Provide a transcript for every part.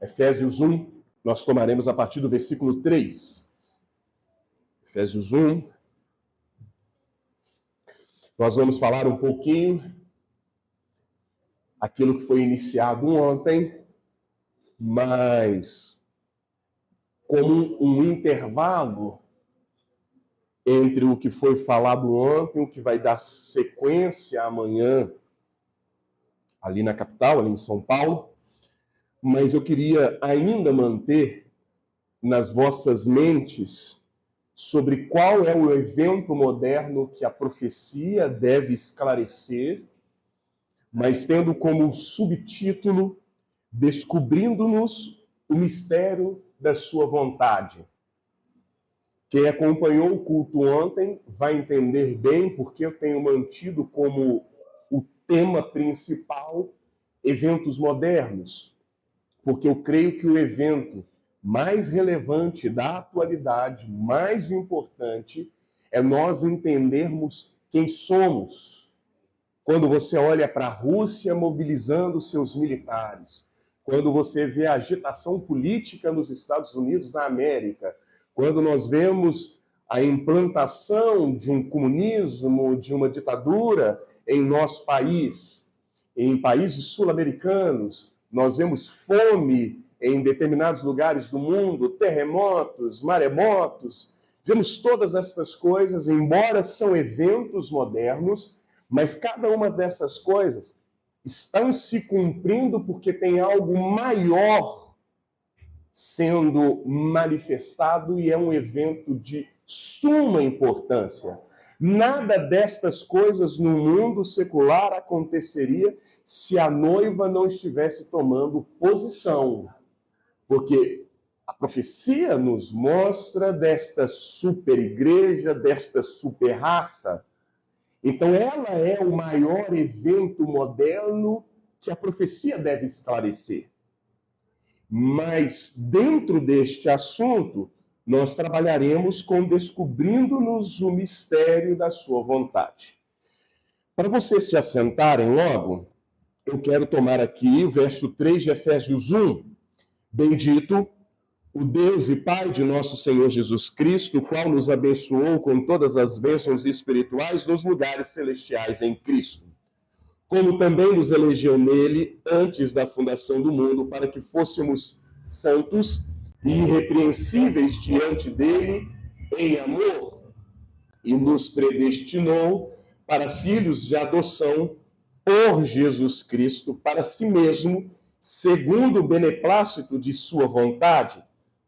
Efésios 1, nós tomaremos a partir do versículo 3. Efésios 1. Nós vamos falar um pouquinho aquilo que foi iniciado ontem, mas como um intervalo entre o que foi falado ontem, o que vai dar sequência amanhã, ali na capital, ali em São Paulo. Mas eu queria ainda manter nas vossas mentes sobre qual é o evento moderno que a profecia deve esclarecer, mas tendo como subtítulo Descobrindo-nos o mistério da sua vontade. Quem acompanhou o culto ontem vai entender bem porque eu tenho mantido como o tema principal eventos modernos, porque eu creio que o evento mais relevante da atualidade, mais importante, é nós entendermos quem somos. Quando você olha para a Rússia mobilizando seus militares, quando você vê a agitação política nos Estados Unidos da América, quando nós vemos a implantação de um comunismo, de uma ditadura em nosso país, em países sul-americanos, nós vemos fome em determinados lugares do mundo, terremotos, maremotos, vemos todas essas coisas, embora são eventos modernos, mas cada uma dessas coisas estão se cumprindo porque tem algo maior sendo manifestado e é um evento de suma importância. Nada destas coisas no mundo secular aconteceria se a noiva não estivesse tomando posição. Porque a profecia nos mostra desta super igreja, desta super raça. Então ela é o maior evento moderno que a profecia deve esclarecer. Mas dentro deste assunto, nós trabalharemos com descobrindo-nos o mistério da sua vontade. Para vocês se assentarem logo, eu quero tomar aqui o verso 3 de Efésios 1. Bendito o Deus e Pai de nosso Senhor Jesus Cristo, o qual nos abençoou com todas as bênçãos espirituais nos lugares celestiais em Cristo, como também nos elegeu nele antes da fundação do mundo, para que fôssemos santos e irrepreensíveis diante dele em amor, e nos predestinou para filhos de adoção por Jesus Cristo, para si mesmo, segundo o beneplácito de sua vontade,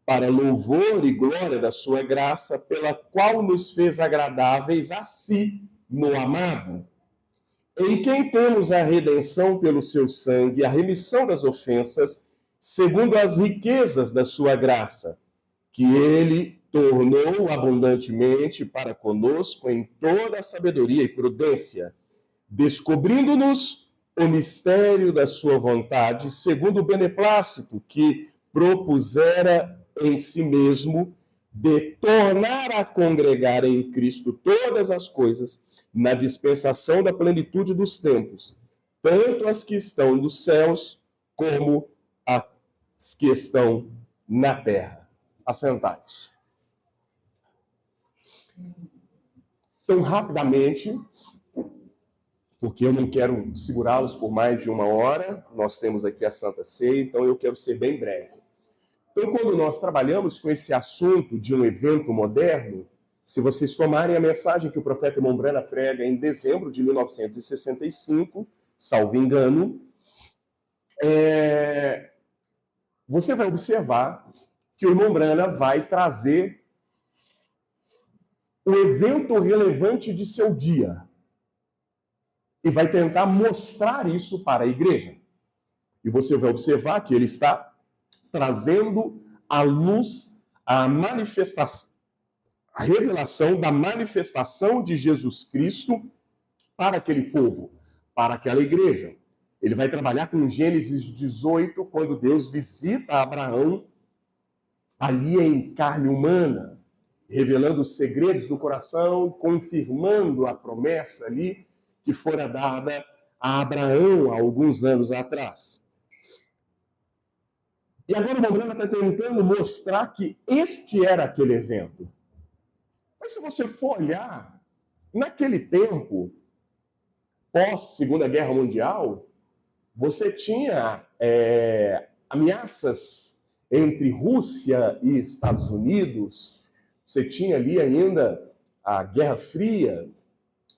para louvor e glória da sua graça, pela qual nos fez agradáveis a si no amado, em quem temos a redenção pelo seu sangue, a remissão das ofensas, segundo as riquezas da sua graça, que ele tornou abundantemente para conosco em toda a sabedoria e prudência, descobrindo-nos o mistério da sua vontade, segundo o beneplácito que propusera em si mesmo, de tornar a congregar em Cristo todas as coisas na dispensação da plenitude dos tempos, tanto as que estão nos céus como as que estão na terra. Assentai-vos. Então, rapidamente, porque eu não quero segurá-los por mais de uma hora, nós temos aqui a Santa Ceia, então eu quero ser bem breve. Então, quando nós trabalhamos com esse assunto de um evento moderno, se vocês tomarem a mensagem que o profeta Mombrana prega em dezembro de 1965, salvo engano, você vai observar que o Mombrana vai trazer o evento relevante de seu dia e vai tentar mostrar isso para a igreja. E você vai observar que ele está trazendo à luz a manifestação, a revelação da manifestação de Jesus Cristo para aquele povo, para aquela igreja. Ele vai trabalhar com Gênesis 18, quando Deus visita Abraão ali em carne humana, revelando os segredos do coração, confirmando a promessa ali que fora dada a Abraão há alguns anos atrás. E agora o Mombrana está tentando mostrar que este era aquele evento. Mas se você for olhar, naquele tempo, pós-Segunda Guerra Mundial, você tinha ameaças entre Rússia e Estados Unidos, você tinha ali ainda a Guerra Fria,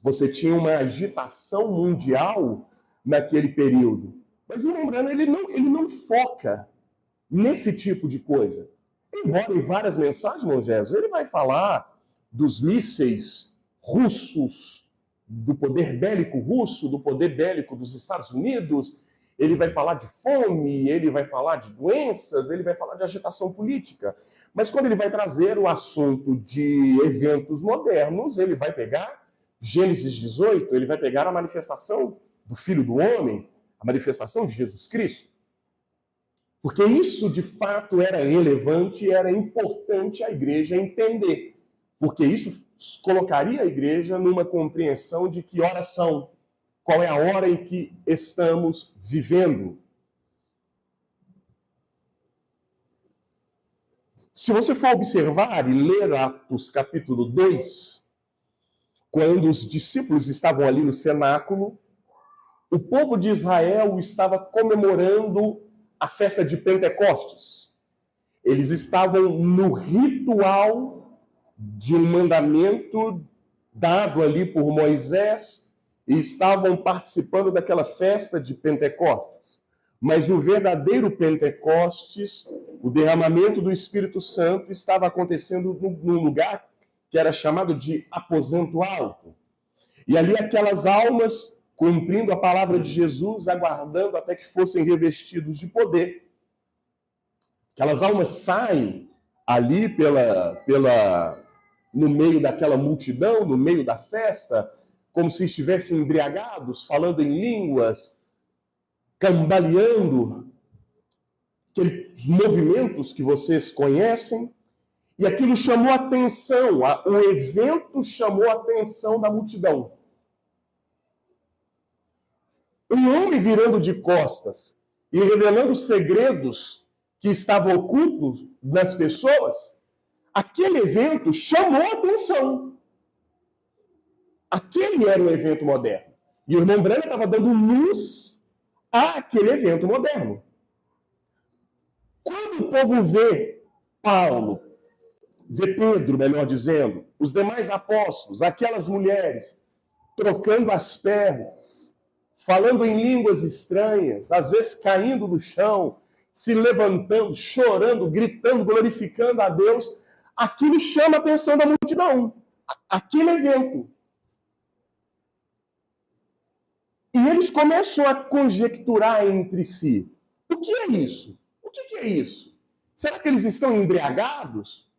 você tinha uma agitação mundial naquele período. Mas o Mombrana ele não foca nesse tipo de coisa. Embora em várias mensagens, Moisés, ele vai falar dos mísseis russos, do poder bélico russo, do poder bélico dos Estados Unidos, ele vai falar de fome, ele vai falar de doenças, ele vai falar de agitação política. Mas quando ele vai trazer o assunto de eventos modernos, ele vai pegar Gênesis 18, ele vai pegar a manifestação do Filho do Homem, a manifestação de Jesus Cristo. Porque isso, de fato, era relevante e era importante a igreja entender. Porque isso colocaria a igreja numa compreensão de que horas são, qual é a hora em que estamos vivendo. Se você for observar e ler Atos capítulo 2, quando os discípulos estavam ali no cenáculo, o povo de Israel estava comemorando a festa de Pentecostes. Eles estavam no ritual de um mandamento dado ali por Moisés e estavam participando daquela festa de Pentecostes. Mas o verdadeiro Pentecostes, o derramamento do Espírito Santo, estava acontecendo num lugar que era chamado de aposento alto. E ali aquelas almas, cumprindo a palavra de Jesus, aguardando até que fossem revestidos de poder. Aquelas almas saem ali no meio daquela multidão, no meio da festa, como se estivessem embriagados, falando em línguas, cambaleando, aqueles movimentos que vocês conhecem, e aquilo chamou a atenção, o evento chamou a atenção da multidão. Um homem virando de costas e revelando segredos que estavam ocultos nas pessoas, aquele evento chamou a atenção. Aquele era um evento moderno. E o irmão Branham estava dando luz àquele evento moderno. Quando o povo vê Paulo, vê Pedro, melhor dizendo, os demais apóstolos, aquelas mulheres, trocando as pernas, falando em línguas estranhas, às vezes caindo no chão, se levantando, chorando, gritando, glorificando a Deus, aquilo chama a atenção da multidão. Aquele evento. E eles começam a conjecturar entre si. O que é isso? O que é isso? Será que eles estão embriagados?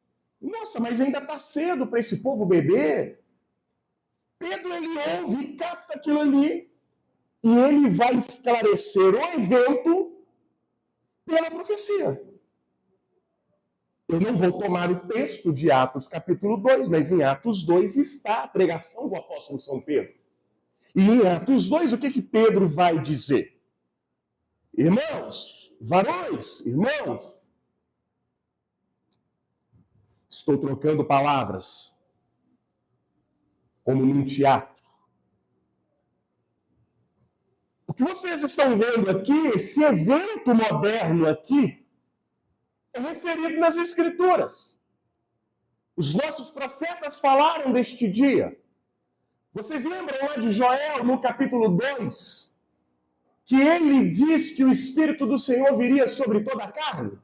Nossa, mas ainda está cedo para esse povo beber. Pedro, ele ouve e capta aquilo ali. E ele vai esclarecer o evento pela profecia. Eu não vou tomar o texto de Atos capítulo 2, mas em Atos 2 está a pregação do apóstolo São Pedro. E em Atos 2, o que Pedro vai dizer? Irmãos, varões, irmãos, estou trocando palavras, como num teatro. O que vocês estão vendo aqui, esse evento moderno aqui, é referido nas Escrituras. Os nossos profetas falaram deste dia. Vocês lembram lá de Joel, no capítulo 2, que ele diz que o Espírito do Senhor viria sobre toda a carne?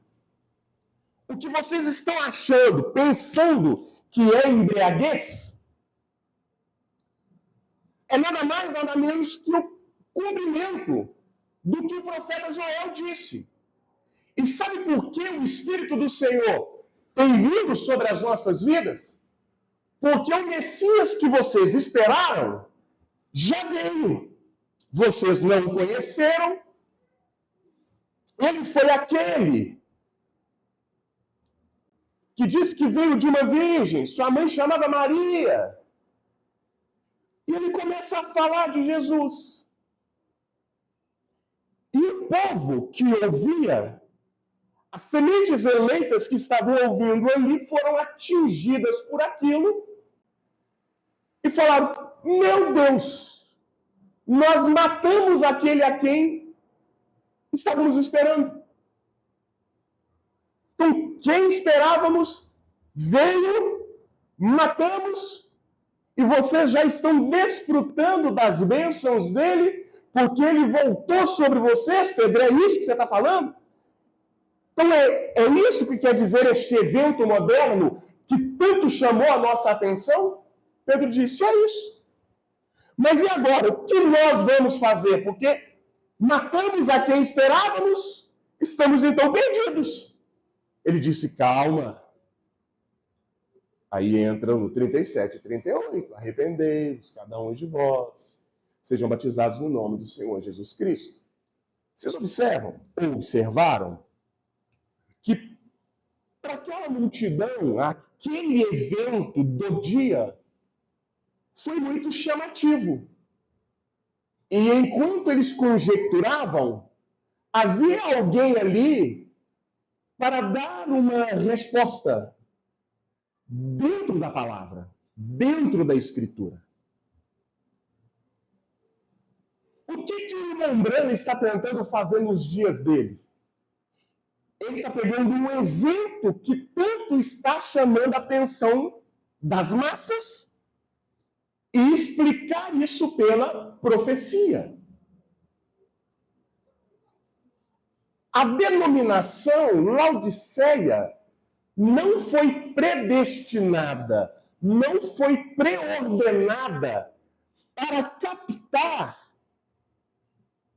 O que vocês estão achando, pensando que é embriaguez, é nada mais, nada menos que o cumprimento do que o profeta Joel disse. E sabe por que o Espírito do Senhor tem vindo sobre as nossas vidas? Porque o Messias que vocês esperaram já veio. Vocês não o conheceram. Ele foi aquele que disse que veio de uma virgem, sua mãe chamava Maria. E ele começa a falar de Jesus. E o povo que ouvia As sementes eleitas que estavam ouvindo ali foram atingidas por aquilo e falaram: meu Deus, nós matamos aquele a quem estávamos esperando. Então, quem esperávamos veio, matamos, e vocês já estão desfrutando das bênçãos dele, porque ele voltou sobre vocês, Pedro, é isso que você está falando? Então é isso que quer dizer este evento moderno que tanto chamou a nossa atenção? Pedro disse, é isso. Mas e agora? O que nós vamos fazer? Porque matamos a quem esperávamos, estamos então perdidos. Ele disse, calma. Aí entra no 37 e 38, arrependei-vos, cada um de vós, sejam batizados no nome do Senhor Jesus Cristo. Vocês observaram que para aquela multidão, aquele evento do dia foi muito chamativo. E enquanto eles conjecturavam, havia alguém ali para dar uma resposta dentro da palavra, dentro da Escritura. O que o irmão Branham está tentando fazer nos dias dele? Ele está pegando um evento que tanto está chamando a atenção das massas e explicar isso pela profecia. A denominação Laodiceia não foi predestinada, não foi preordenada para captar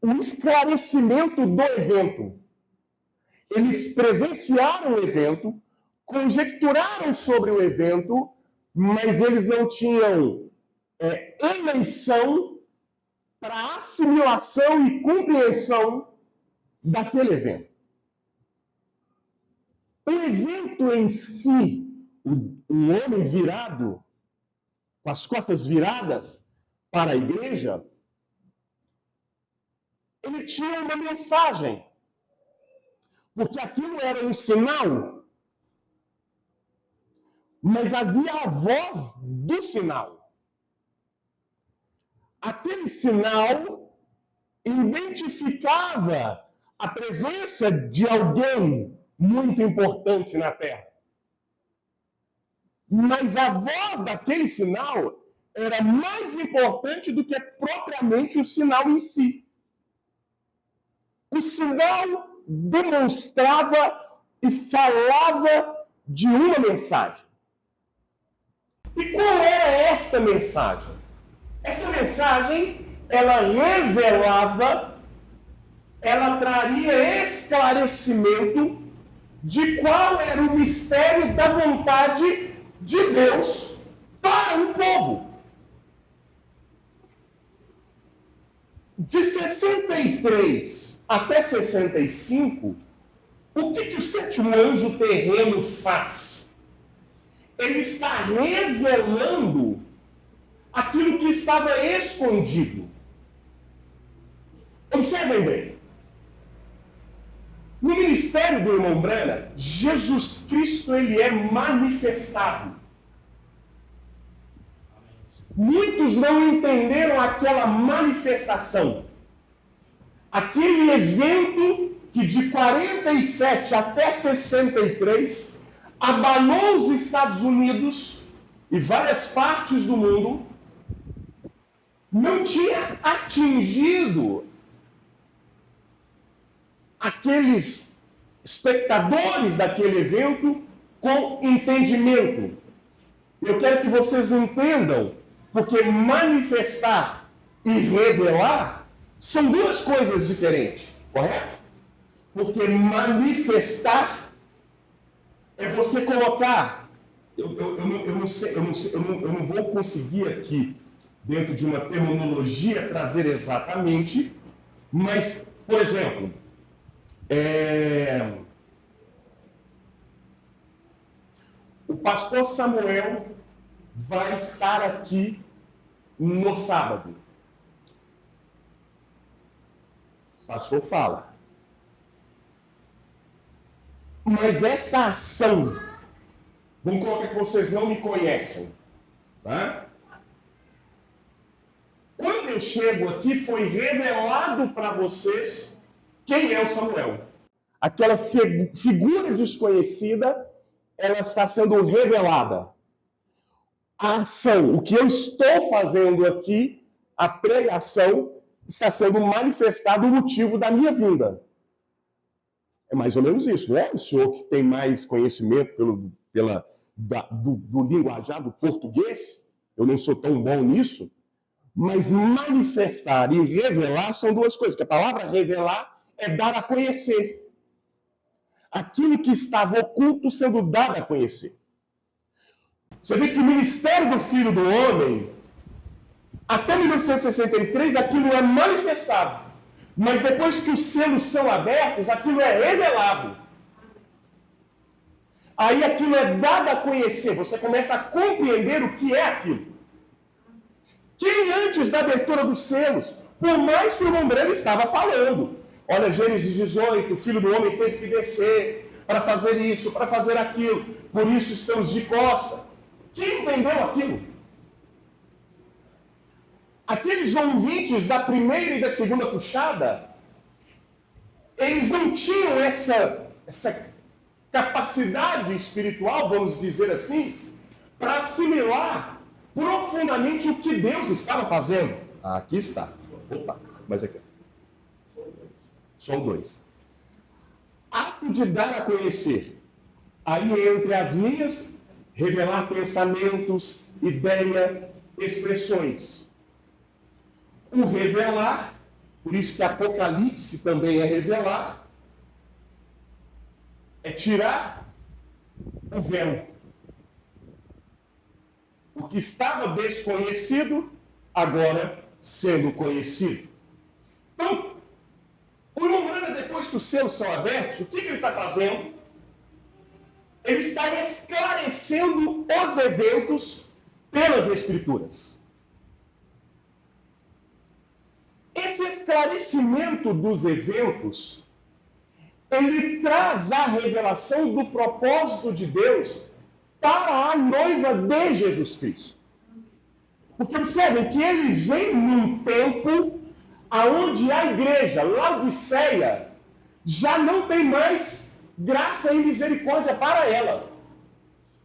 o esclarecimento do evento. Eles presenciaram o evento, conjecturaram sobre o evento, mas eles não tinham eleição para assimilação e compreensão daquele evento. O evento em si, um homem virado, com as costas viradas para a igreja, ele tinha uma mensagem. Porque aquilo era um sinal, mas havia a voz do sinal. Aquele sinal identificava a presença de alguém muito importante na Terra. Mas a voz daquele sinal era mais importante do que propriamente o sinal em si. O sinal demonstrava e falava de uma mensagem. E qual era esta mensagem? Essa mensagem, ela revelava, ela traria esclarecimento de qual era o mistério da vontade de Deus para o povo. De 63 até 65, o que o sétimo anjo terreno faz? Ele está revelando aquilo que estava escondido. Observem bem. No ministério do irmão Branham, Jesus Cristo ele é manifestado. Muitos não entenderam aquela manifestação. Aquele evento que de 47 até 63 abalou os Estados Unidos e várias partes do mundo, não tinha atingido aqueles espectadores daquele evento com entendimento. Eu quero que vocês entendam, porque manifestar e revelar são duas coisas diferentes, correto? Porque manifestar é você colocar. Eu não vou conseguir aqui, dentro de uma terminologia, trazer exatamente, mas, por exemplo, o pastor Samuel vai estar aqui no sábado. O pastor fala. Mas essa ação, vamos colocar que vocês não me conhecem, tá? Quando eu chego aqui, foi revelado para vocês quem é o Samuel. Aquela figura desconhecida, ela está sendo revelada. A ação, o que eu estou fazendo aqui, a pregação, está sendo manifestado o motivo da minha vinda. É mais ou menos isso, não é? O senhor que tem mais conhecimento do linguajar do português, eu não sou tão bom nisso, mas manifestar e revelar são duas coisas, que a palavra revelar é dar a conhecer. Aquilo que estava oculto sendo dado a conhecer. Você vê que o ministério do Filho do Homem, até 1963, aquilo é manifestado. Mas depois que os selos são abertos, aquilo é revelado. Aí aquilo é dado a conhecer, você começa a compreender o que é aquilo. Quem antes da abertura dos selos, por mais que o Lombrano estava falando, olha, Gênesis 18, o Filho do Homem teve que descer para fazer isso, para fazer aquilo, por isso estamos de costa. Quem entendeu aquilo? Aqueles ouvintes da primeira e da segunda puxada, eles não tinham essa capacidade espiritual, vamos dizer assim, para assimilar profundamente o que Deus estava fazendo. Aqui está. Opa, mas aqui. São dois. Ato de dar a conhecer. Aí entre as linhas, revelar pensamentos, ideia, expressões. O revelar, por isso que Apocalipse também é revelar, é tirar o véu. O que estava desconhecido, agora sendo conhecido. Então, o Lombrana, depois que os selos são abertos, o que ele está fazendo? Ele está esclarecendo os eventos pelas Escrituras. Esse esclarecimento dos eventos, ele traz a revelação do propósito de Deus para a noiva de Jesus Cristo. Porque observem que ele vem num tempo onde a igreja, Laodiceia, já não tem mais graça e misericórdia para ela.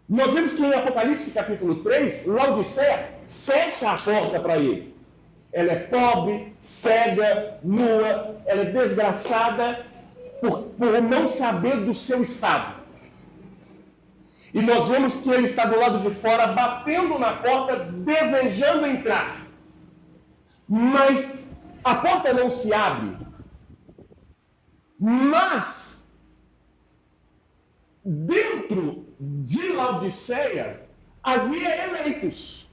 Nós vemos que em Apocalipse capítulo 3, Laodiceia fecha a porta para ele. Ela é pobre, cega, nua, ela é desgraçada por não saber do seu estado. E nós vemos que ele está do lado de fora, batendo na porta, desejando entrar. Mas a porta não se abre. Mas, dentro de Laodiceia, havia eleitos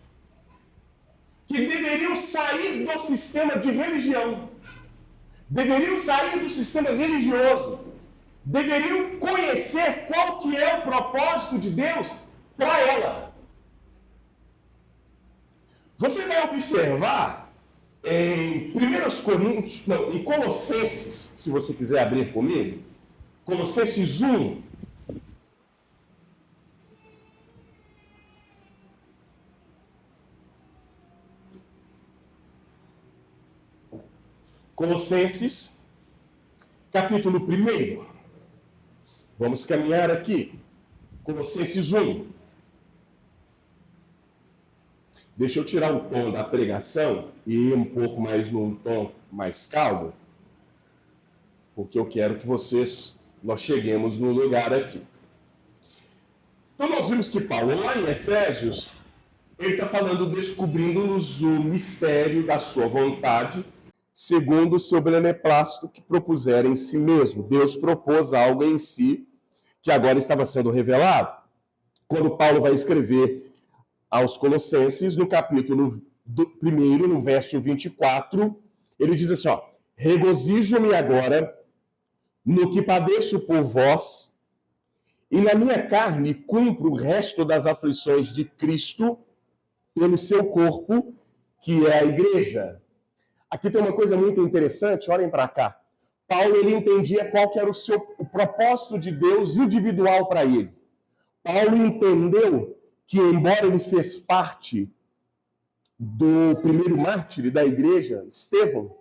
que deveriam sair do sistema de religião, deveriam sair do sistema religioso, deveriam conhecer qual que é o propósito de Deus para ela. Você vai observar em em Colossenses, se você quiser abrir comigo, Colossenses 1. Colossenses, capítulo 1. Vamos caminhar aqui. Colossenses 1. Deixa eu tirar o tom da pregação e ir um pouco mais num tom mais calmo, porque eu quero que nós cheguemos no lugar aqui. Então nós vimos que Paulo, lá em Efésios, ele está falando, descobrindo-nos o mistério da sua vontade, segundo o seu beneplácito que propuseram em si mesmo. Deus propôs algo em si que agora estava sendo revelado. Quando Paulo vai escrever aos Colossenses, no capítulo 1, no verso 24, ele diz assim, regozijo-me agora no que padeço por vós, e na minha carne cumpro o resto das aflições de Cristo pelo seu corpo, que é a igreja. Aqui tem uma coisa muito interessante, olhem para cá. Paulo ele entendia qual que era o propósito de Deus individual para ele. Paulo entendeu que, embora ele fez parte do primeiro mártir da igreja, Estevão,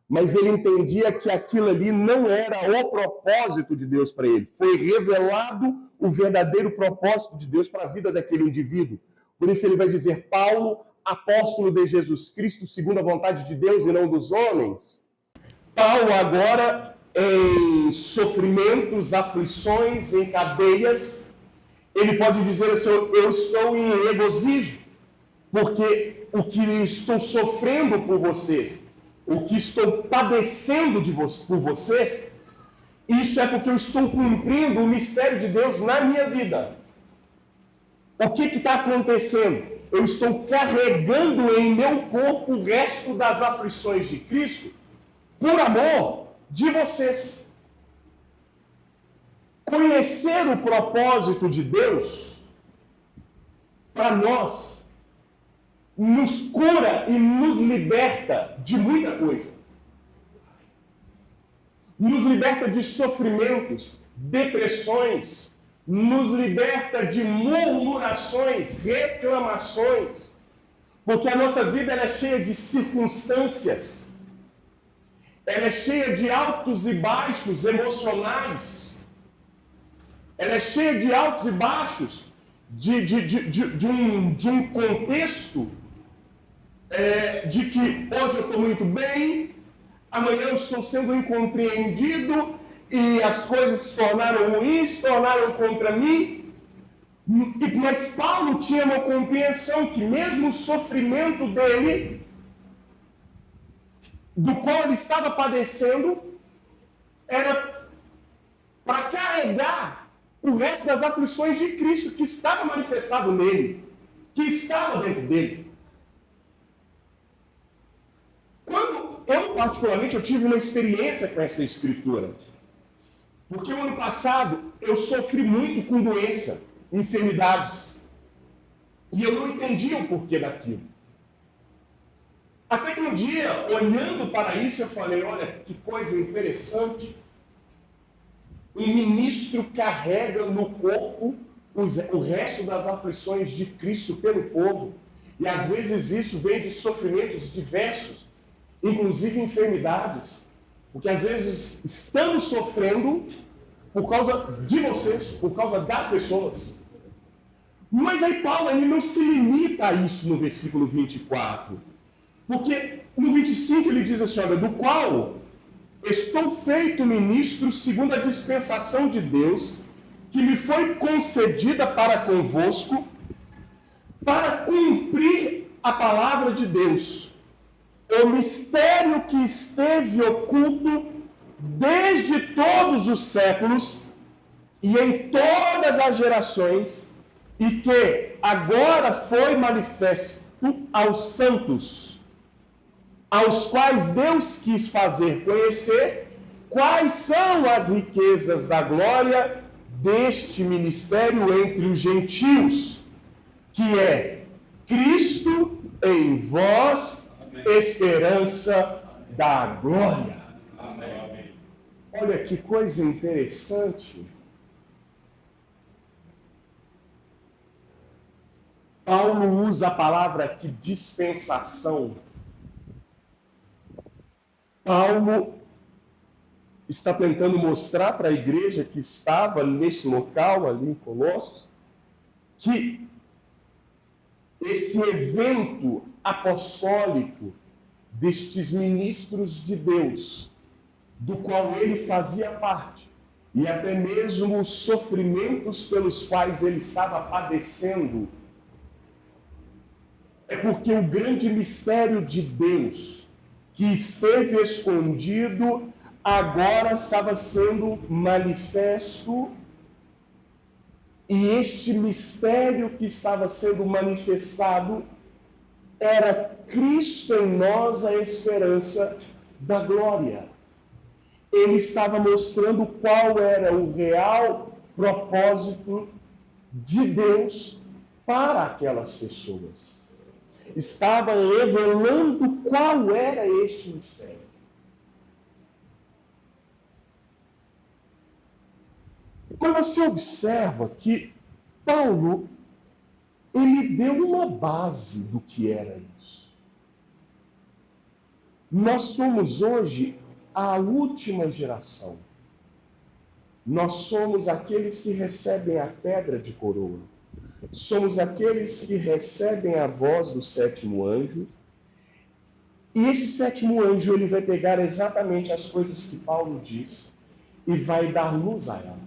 mas ele entendia que aquilo ali não era o propósito de Deus para ele. Foi revelado o verdadeiro propósito de Deus para a vida daquele indivíduo. Por isso ele vai dizer, Paulo, apóstolo de Jesus Cristo, segundo a vontade de Deus e não dos homens. Paulo agora, em sofrimentos, aflições, em cadeias, ele pode dizer assim, eu estou em regozijo, porque o que estou sofrendo por vocês, o que estou padecendo por vocês, isso é porque eu estou cumprindo o mistério de Deus na minha vida. O que está acontecendo? Eu estou carregando em meu corpo o resto das aflições de Cristo por amor de vocês. Conhecer o propósito de Deus para nós nos cura e nos liberta de muita coisa. Nos liberta de sofrimentos, depressões, nos liberta de murmurações, reclamações, porque a nossa vida ela é cheia de circunstâncias, ela é cheia de altos e baixos emocionais, ela é cheia de altos e baixos de um contexto de que hoje eu estou muito bem, amanhã eu estou sendo incompreendido e as coisas se tornaram ruins, se tornaram contra mim. Mas Paulo tinha uma compreensão que mesmo o sofrimento dele, do qual ele estava padecendo, era para carregar o resto das aflições de Cristo que estava manifestado nele, que estava dentro dele. Particularmente, eu tive uma experiência com essa escritura. Porque o ano passado, eu sofri muito com doença, enfermidades. E eu não entendia o porquê daquilo. Até que um dia, olhando para isso, eu falei, olha, que coisa interessante. Um ministro carrega no corpo o resto das aflições de Cristo pelo povo. E às vezes isso vem de sofrimentos diversos, inclusive enfermidades, porque às vezes estamos sofrendo por causa de vocês, por causa das pessoas. Mas aí Paulo ele não se limita a isso no versículo 24, porque no 25 ele diz assim, olha, do qual estou feito ministro segundo a dispensação de Deus, que me foi concedida para convosco, para cumprir a palavra de Deus, o mistério que esteve oculto desde todos os séculos e em todas as gerações, e que agora foi manifesto aos santos, aos quais Deus quis fazer conhecer quais são as riquezas da glória deste ministério entre os gentios, que é Cristo em vós, esperança da glória. Amém. Olha que coisa interessante. Paulo usa a palavra aqui, dispensação. Paulo está tentando mostrar para a igreja que estava nesse local, ali em Colossos, que esse evento apostólico destes ministros de Deus, do qual ele fazia parte, e até mesmo os sofrimentos pelos quais ele estava padecendo, é porque o grande mistério de Deus, que esteve escondido, agora estava sendo manifesto, e este mistério que estava sendo manifestado era Cristo em nós, a esperança da glória. Ele estava mostrando qual era o real propósito de Deus para aquelas pessoas. Estava revelando qual era este mistério. Mas você observa que Paulo, ele deu uma base do que era isso. Nós somos hoje a última geração. Nós somos aqueles que recebem a pedra de coroa. Somos aqueles que recebem a voz do sétimo anjo. E esse sétimo anjo, ele vai pegar exatamente as coisas que Paulo diz e vai dar luz a ela.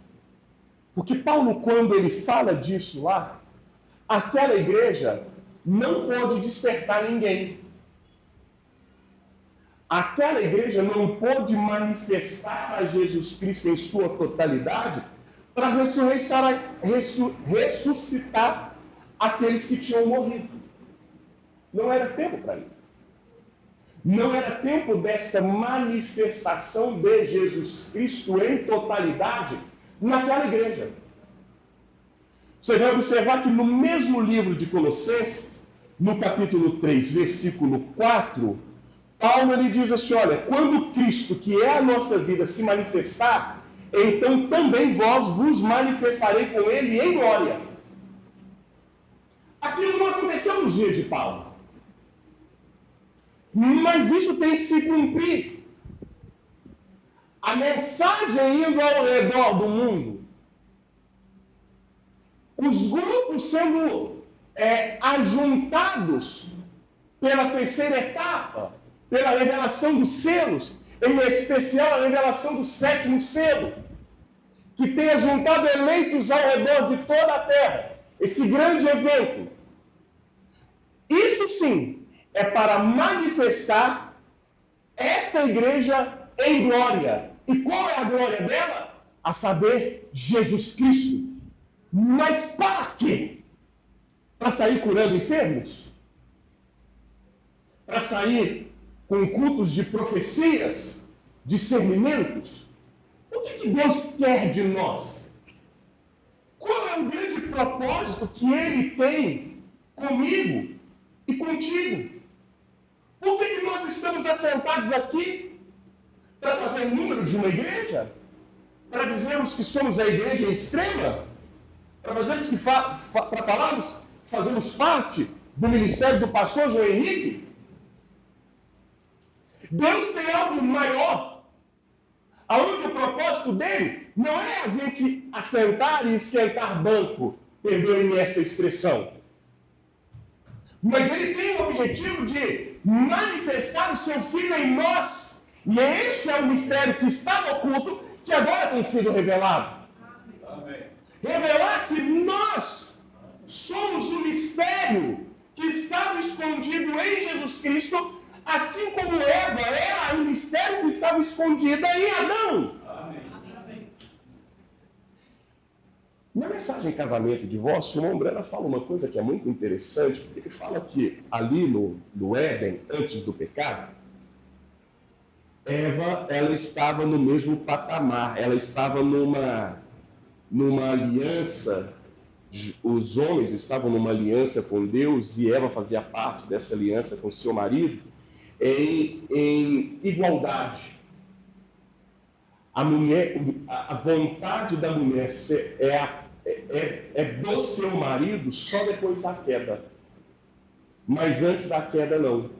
Porque Paulo, quando ele fala disso lá, aquela igreja não pôde despertar ninguém. Aquela igreja não pôde manifestar a Jesus Cristo em sua totalidade para ressuscitar aqueles que tinham morrido. Não era tempo para isso. Não era tempo dessa manifestação de Jesus Cristo em totalidade naquela igreja. Você vai observar que no mesmo livro de Colossenses, no capítulo 3, versículo 4, Paulo ele diz assim, olha, quando Cristo, que é a nossa vida, se manifestar, então também vós vos manifestarei com ele em glória. Aquilo não aconteceu nos dias de Paulo. Mas isso tem que se cumprir. A mensagem indo ao redor do mundo, os grupos sendo ajuntados pela terceira etapa, pela revelação dos selos, em especial a revelação do sétimo selo, que tem ajuntado eleitos ao redor de toda a terra, esse grande evento. Isso sim é para manifestar esta igreja em glória. E qual é a glória dela? A saber, Jesus Cristo. Mas para quê? Para sair curando enfermos? Para sair com cultos de profecias, discernimentos? O que Deus quer de nós? Qual é o grande propósito que Ele tem comigo e contigo? Por que nós estamos assentados aqui? Para fazer número de uma igreja? Para dizermos que somos a igreja extrema? Para falarmos, fazemos parte do ministério do pastor João Henrique? Deus tem algo maior. Aonde o propósito dele não é a gente assentar e esquentar banco, perdoem-me esta expressão. Mas ele tem o objetivo de manifestar o seu Filho em nós. E este é o mistério que estava oculto, que agora tem sido revelado. Amém. Revelar que nós somos o mistério que estava escondido em Jesus Cristo, assim como Eva era o mistério que estava escondido em Adão. Amém. Na mensagem Casamento e Divórcio, o irmão Brana fala uma coisa que é muito interessante, porque ele fala que ali no Éden, antes do pecado, Eva, ela estava no mesmo patamar, ela estava numa aliança, os homens estavam numa aliança com Deus e Eva fazia parte dessa aliança com seu marido em igualdade. A mulher, a vontade da mulher é do seu marido só depois da queda. Mas antes da queda, não.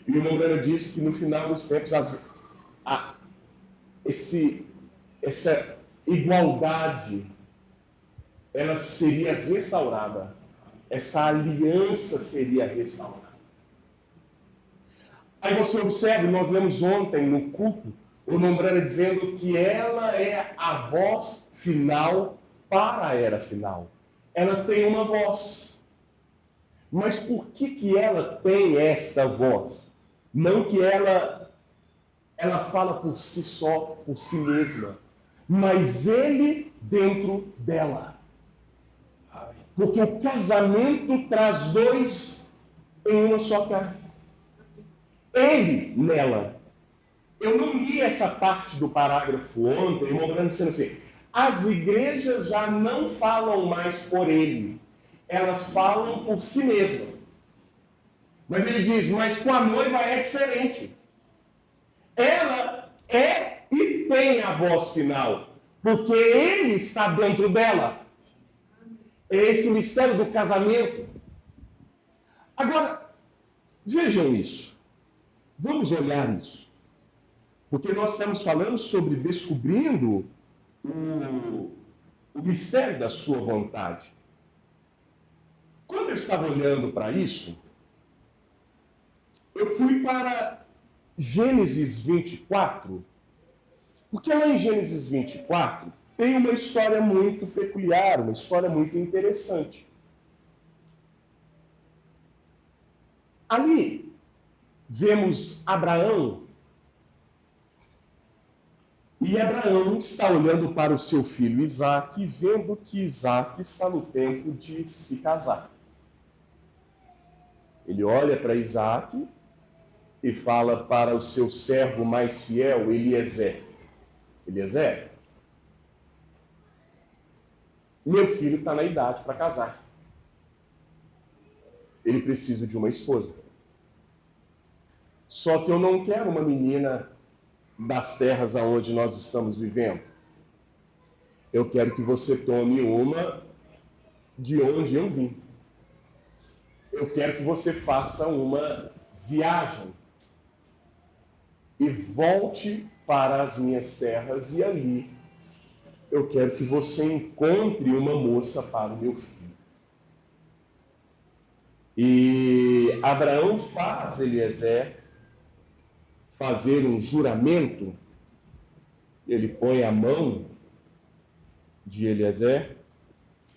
E o irmão Brana disse que no final dos tempos, essa igualdade, ela seria restaurada. Essa aliança seria restaurada. Aí você observa, nós lemos ontem no culto, o irmão Brana dizendo que ela é a voz final para a era final. Ela tem uma voz. Mas por que ela tem esta voz? Não que ela fala por si só, por si mesma, mas ele dentro dela. Porque o casamento traz dois em uma só carne. Ele nela. Eu não li essa parte do parágrafo ontem, irmão Brana dizendo assim, as igrejas já não falam mais por ele, elas falam por si mesmas. Mas ele diz, mas com a noiva é diferente. Ela é e tem a voz final, porque ele está dentro dela. É esse mistério do casamento. Agora, vejam isso. Vamos olhar isso. Porque nós estamos falando sobre descobrindo o mistério da sua vontade. Quando eu estava olhando para isso, eu fui para Gênesis 24, porque lá em Gênesis 24 tem uma história muito peculiar, uma história muito interessante. Ali vemos Abraão, e Abraão está olhando para o seu filho Isaque, vendo que Isaque está no tempo de se casar. Ele olha para Isaque e fala para o seu servo mais fiel, Eliezer: Eliezer, meu filho está na idade para casar. Ele precisa de uma esposa. Só que eu não quero uma menina das terras aonde nós estamos vivendo. Eu quero que você tome uma de onde eu vim. Eu quero que você faça uma viagem e volte para as minhas terras, e ali eu quero que você encontre uma moça para o meu filho. E Abraão faz Eliezer fazer um juramento. Ele põe a mão de Eliezer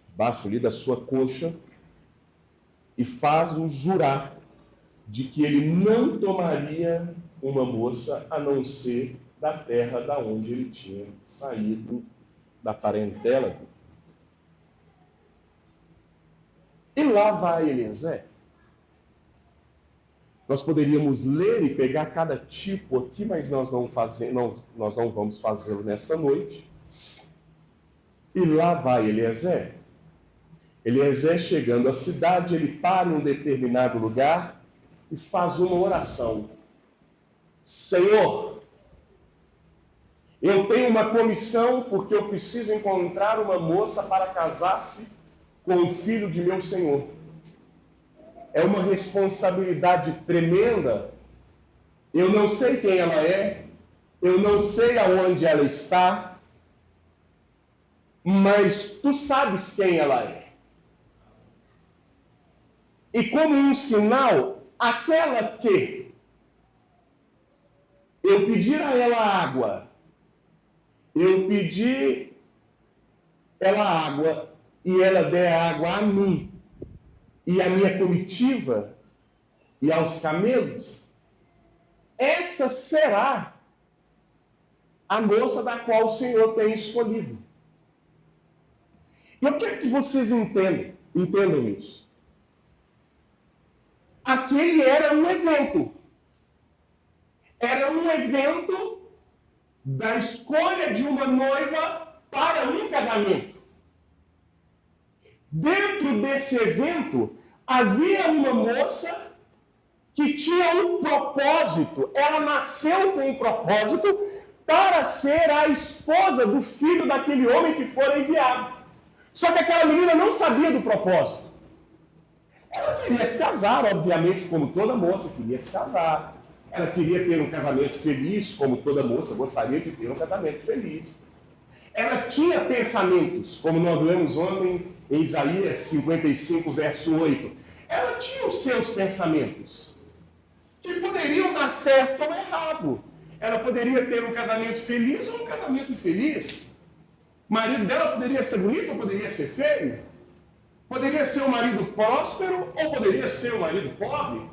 debaixo ali da sua coxa e faz-o jurar de que ele não tomaria uma moça a não ser da terra da onde ele tinha saído, da parentela dele. E lá vai Eliezer. Nós poderíamos ler e pegar cada tipo aqui, mas nós não vamos fazê-lo nesta noite. E lá vai Eliezer. Eliezer, chegando à cidade, ele para em um determinado lugar e faz uma oração. Senhor, eu tenho uma comissão porque eu preciso encontrar uma moça para casar-se com o filho de meu senhor. É uma responsabilidade tremenda. Eu não sei quem ela é, eu não sei aonde ela está, mas tu sabes quem ela é. E como um sinal, aquela que eu pedir a ela água, eu pedir ela água e ela der água a mim e a minha comitiva e aos camelos, essa será a moça da qual o Senhor tem escolhido. E eu quero que vocês entendam isso. Aquele era um evento. Era um evento da escolha de uma noiva para um casamento. Dentro desse evento, havia uma moça que tinha um propósito. Ela nasceu com um propósito para ser a esposa do filho daquele homem que fora enviado. Só que aquela menina não sabia do propósito. Ela queria se casar, obviamente, como toda moça queria se casar. Ela queria ter um casamento feliz, como toda moça gostaria de ter um casamento feliz. Ela tinha pensamentos, como nós lemos ontem em Isaías 55, verso 8. Ela tinha os seus pensamentos, que poderiam dar certo ou errado. Ela poderia ter um casamento feliz ou um casamento infeliz. O marido dela poderia ser bonito ou poderia ser feio. Poderia ser um marido próspero ou poderia ser um marido pobre.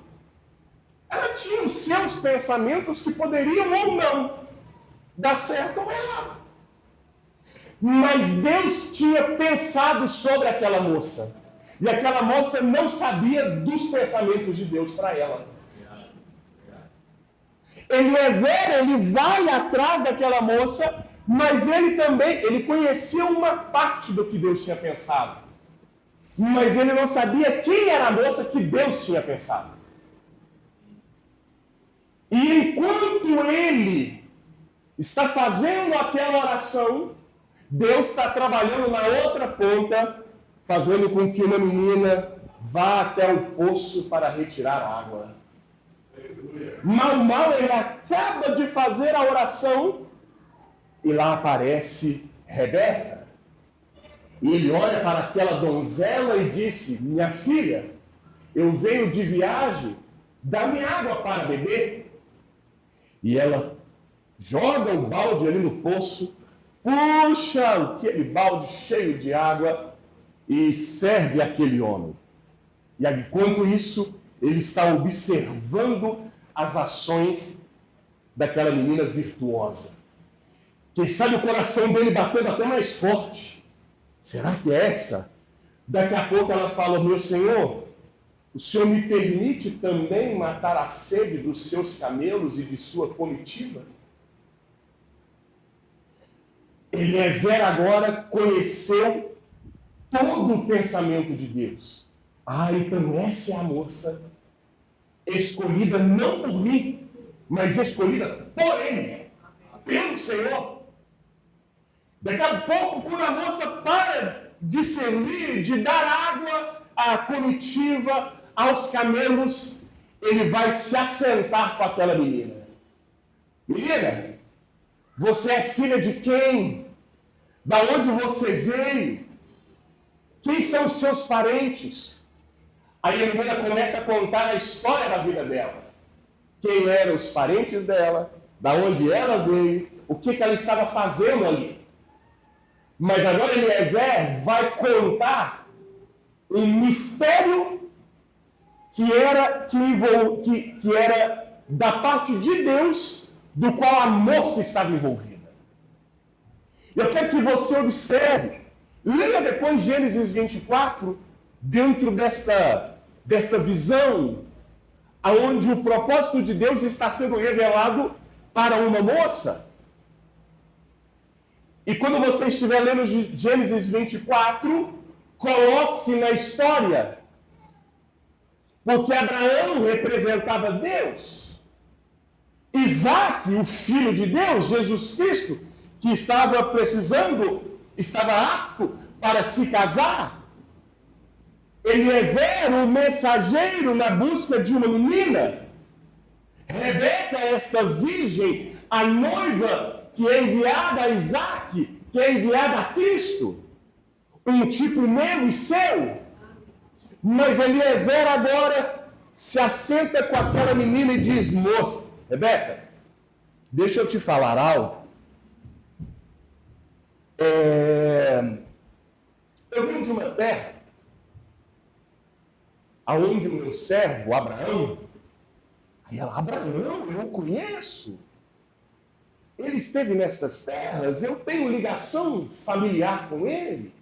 Ela tinha os seus pensamentos que poderiam ou não dar certo ou errado. Mas Deus tinha pensado sobre aquela moça. E aquela moça não sabia dos pensamentos de Deus para ela. Eliezer, ele vai atrás daquela moça, mas ele conhecia uma parte do que Deus tinha pensado. Mas ele não sabia quem era a moça que Deus tinha pensado. E enquanto ele está fazendo aquela oração, Deus está trabalhando na outra ponta, fazendo com que uma menina vá até o poço para retirar água. Mal ele acaba de fazer a oração e lá aparece Rebeca. E ele olha para aquela donzela e disse: minha filha, eu venho de viagem, dá-me água para beber. E ela joga o balde ali no poço, puxa aquele balde cheio de água e serve aquele homem. E enquanto isso, ele está observando as ações daquela menina virtuosa. Quem sabe o coração dele batendo até mais forte. Será que é essa? Daqui a pouco ela fala: meu Senhor, o Senhor me permite também matar a sede dos seus camelos e de sua comitiva? Eliezer agora conheceu todo o pensamento de Deus. Então essa é a moça escolhida não por mim, mas escolhida por Ele, pelo Senhor. Daqui a pouco, quando a moça para de servir, de dar água à comitiva, aos camelos, ele vai se assentar com aquela menina. Menina, você é filha de quem? Da onde você veio? Quem são os seus parentes? Aí a menina começa a contar a história da vida dela. Quem eram os parentes dela, da onde ela veio, o que ela estava fazendo ali. Mas agora Eliezer vai contar um mistério que era da parte de Deus, do qual a moça estava envolvida. Eu quero que você observe, leia depois Gênesis 24, dentro desta visão, aonde o propósito de Deus está sendo revelado para uma moça. E quando você estiver lendo Gênesis 24, coloque-se na história. Porque Abraão representava Deus. Isaac, o filho de Deus, Jesus Cristo, que estava apto para se casar. Eliezer, o mensageiro na busca de uma menina. Rebeca, esta virgem, a noiva que é enviada a Isaac, que é enviada a Cristo. Um tipo meu e seu. Mas Eliezer agora se assenta com aquela menina e diz: moça, Rebeca, deixa eu te falar algo. Eu vim de uma terra aonde o meu servo, Abraão, aí ela: Abraão, eu o conheço. Ele esteve nessas terras, eu tenho ligação familiar com ele.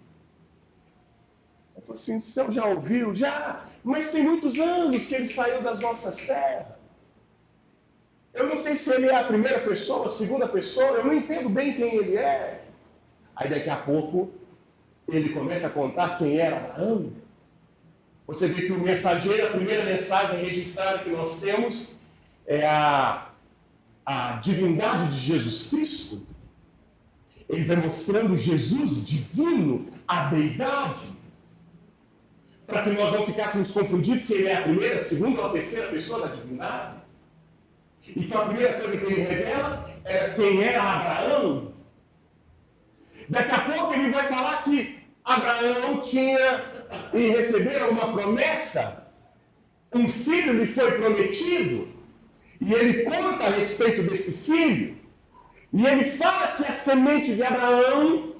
Eu falei assim: o senhor já ouviu? Já, mas tem muitos anos que ele saiu das nossas terras. Eu não sei se ele é a primeira pessoa, a segunda pessoa, eu não entendo bem quem ele é. Aí daqui a pouco, ele começa a contar quem era Abraão. Você vê que o mensageiro, a primeira mensagem registrada que nós temos é a divindade de Jesus Cristo. Ele vai mostrando Jesus divino, a deidade, para que nós não ficássemos confundidos se ele é a primeira, a segunda ou a terceira pessoa da divindade. Então a primeira coisa que ele revela é quem era Abraão. Daqui a pouco ele vai falar que Abraão tinha e recebeu uma promessa, um filho lhe foi prometido, e ele conta a respeito desse filho, e ele fala que a semente de Abraão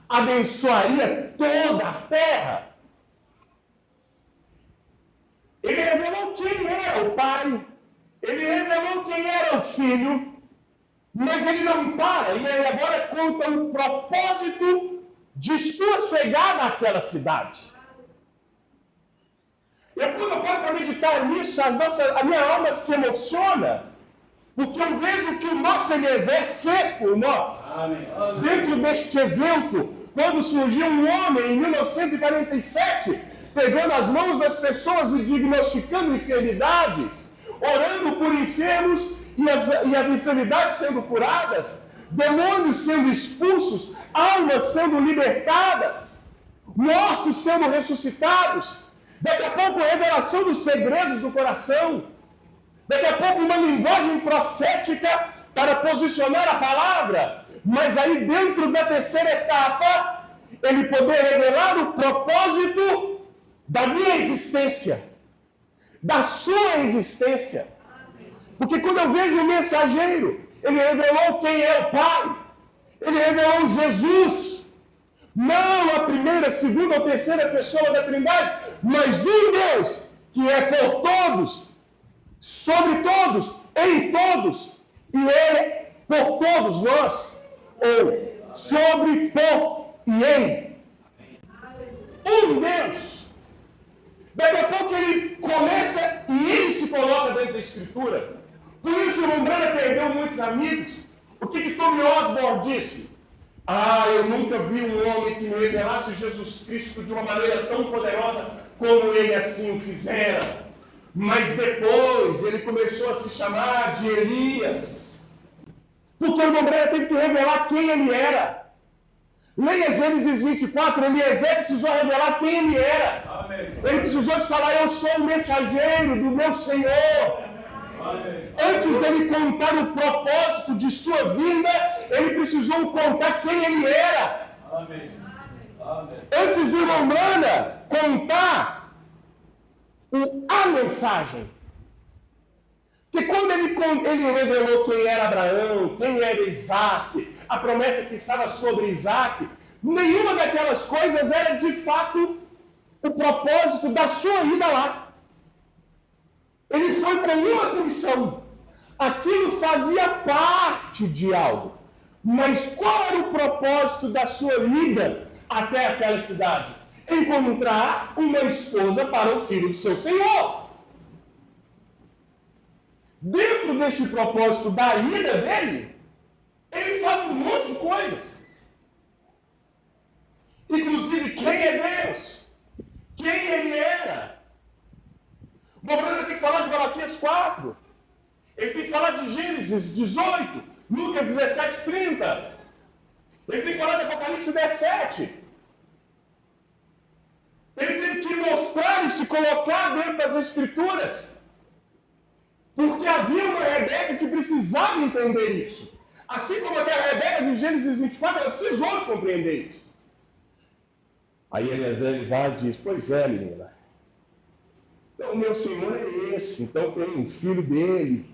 abençoaria toda a terra. Ele revelou quem era o pai, ele revelou quem era o filho, mas ele não para, e ele agora conta o propósito de sua chegada àquela cidade. Eu, quando eu paro para meditar nisso, a minha alma se emociona, porque eu vejo o que o nosso Eliezer fez por nós. Amém. Dentro deste evento, quando surgiu um homem em 1947, pegando as mãos das pessoas e diagnosticando enfermidades, orando por enfermos e as enfermidades sendo curadas, demônios sendo expulsos, almas sendo libertadas, mortos sendo ressuscitados, daqui a pouco revelação dos segredos do coração, daqui a pouco uma linguagem profética para posicionar a palavra, mas aí dentro da terceira etapa, ele poder revelar o propósito da minha existência, da sua existência. Porque quando eu vejo o mensageiro, ele revelou quem é o Pai, ele revelou Jesus, não a primeira, segunda ou terceira pessoa da Trindade, mas um Deus que é por todos, sobre todos, em todos, e ele por todos nós, ou sobre, por e em. Um Deus. Daqui a pouco ele começa e ele se coloca dentro da Escritura. Por isso o Lombrana perdeu muitos amigos. O que Tommy Osborne disse? Eu nunca vi um homem que me revelasse Jesus Cristo de uma maneira tão poderosa como ele assim o fizera. Mas depois ele começou a se chamar de Elias. Porque o Lombrana teve que revelar quem ele era. Leia Gênesis 24, Eliezer precisou revelar quem ele era. Amém. Ele precisou te falar, eu sou o mensageiro do meu Senhor. Amém. Antes dele contar o propósito de sua vinda, ele precisou contar quem ele era. Amém. Amém. Antes do Lombrana contar a mensagem. Porque quando ele revelou quem era Abraão, quem era Isaac, a promessa que estava sobre Isaac, nenhuma daquelas coisas era de fato o propósito da sua ida lá. Ele foi com uma comissão. Aquilo fazia parte de algo. Mas qual era o propósito da sua ida até aquela cidade? Encontrar uma esposa para o filho do seu Senhor. Dentro desse propósito da ida dele, ele fala um monte de coisas. Inclusive, quem é Deus? Quem ele era? O Lombrana tem que falar de Malaquias 4. Ele tem que falar de Gênesis 18, Lucas 17, 30. Ele tem que falar de Apocalipse 17. Ele teve que mostrar e se colocar dentro das Escrituras. Porque havia uma Rebeca que precisava entender isso. Assim como aquela Rebeca de Gênesis 24, ela precisou de compreender isso. Aí Eliezer vai e diz, pois é, menina. Então, o meu Senhor é esse. Então, tem um filho dele.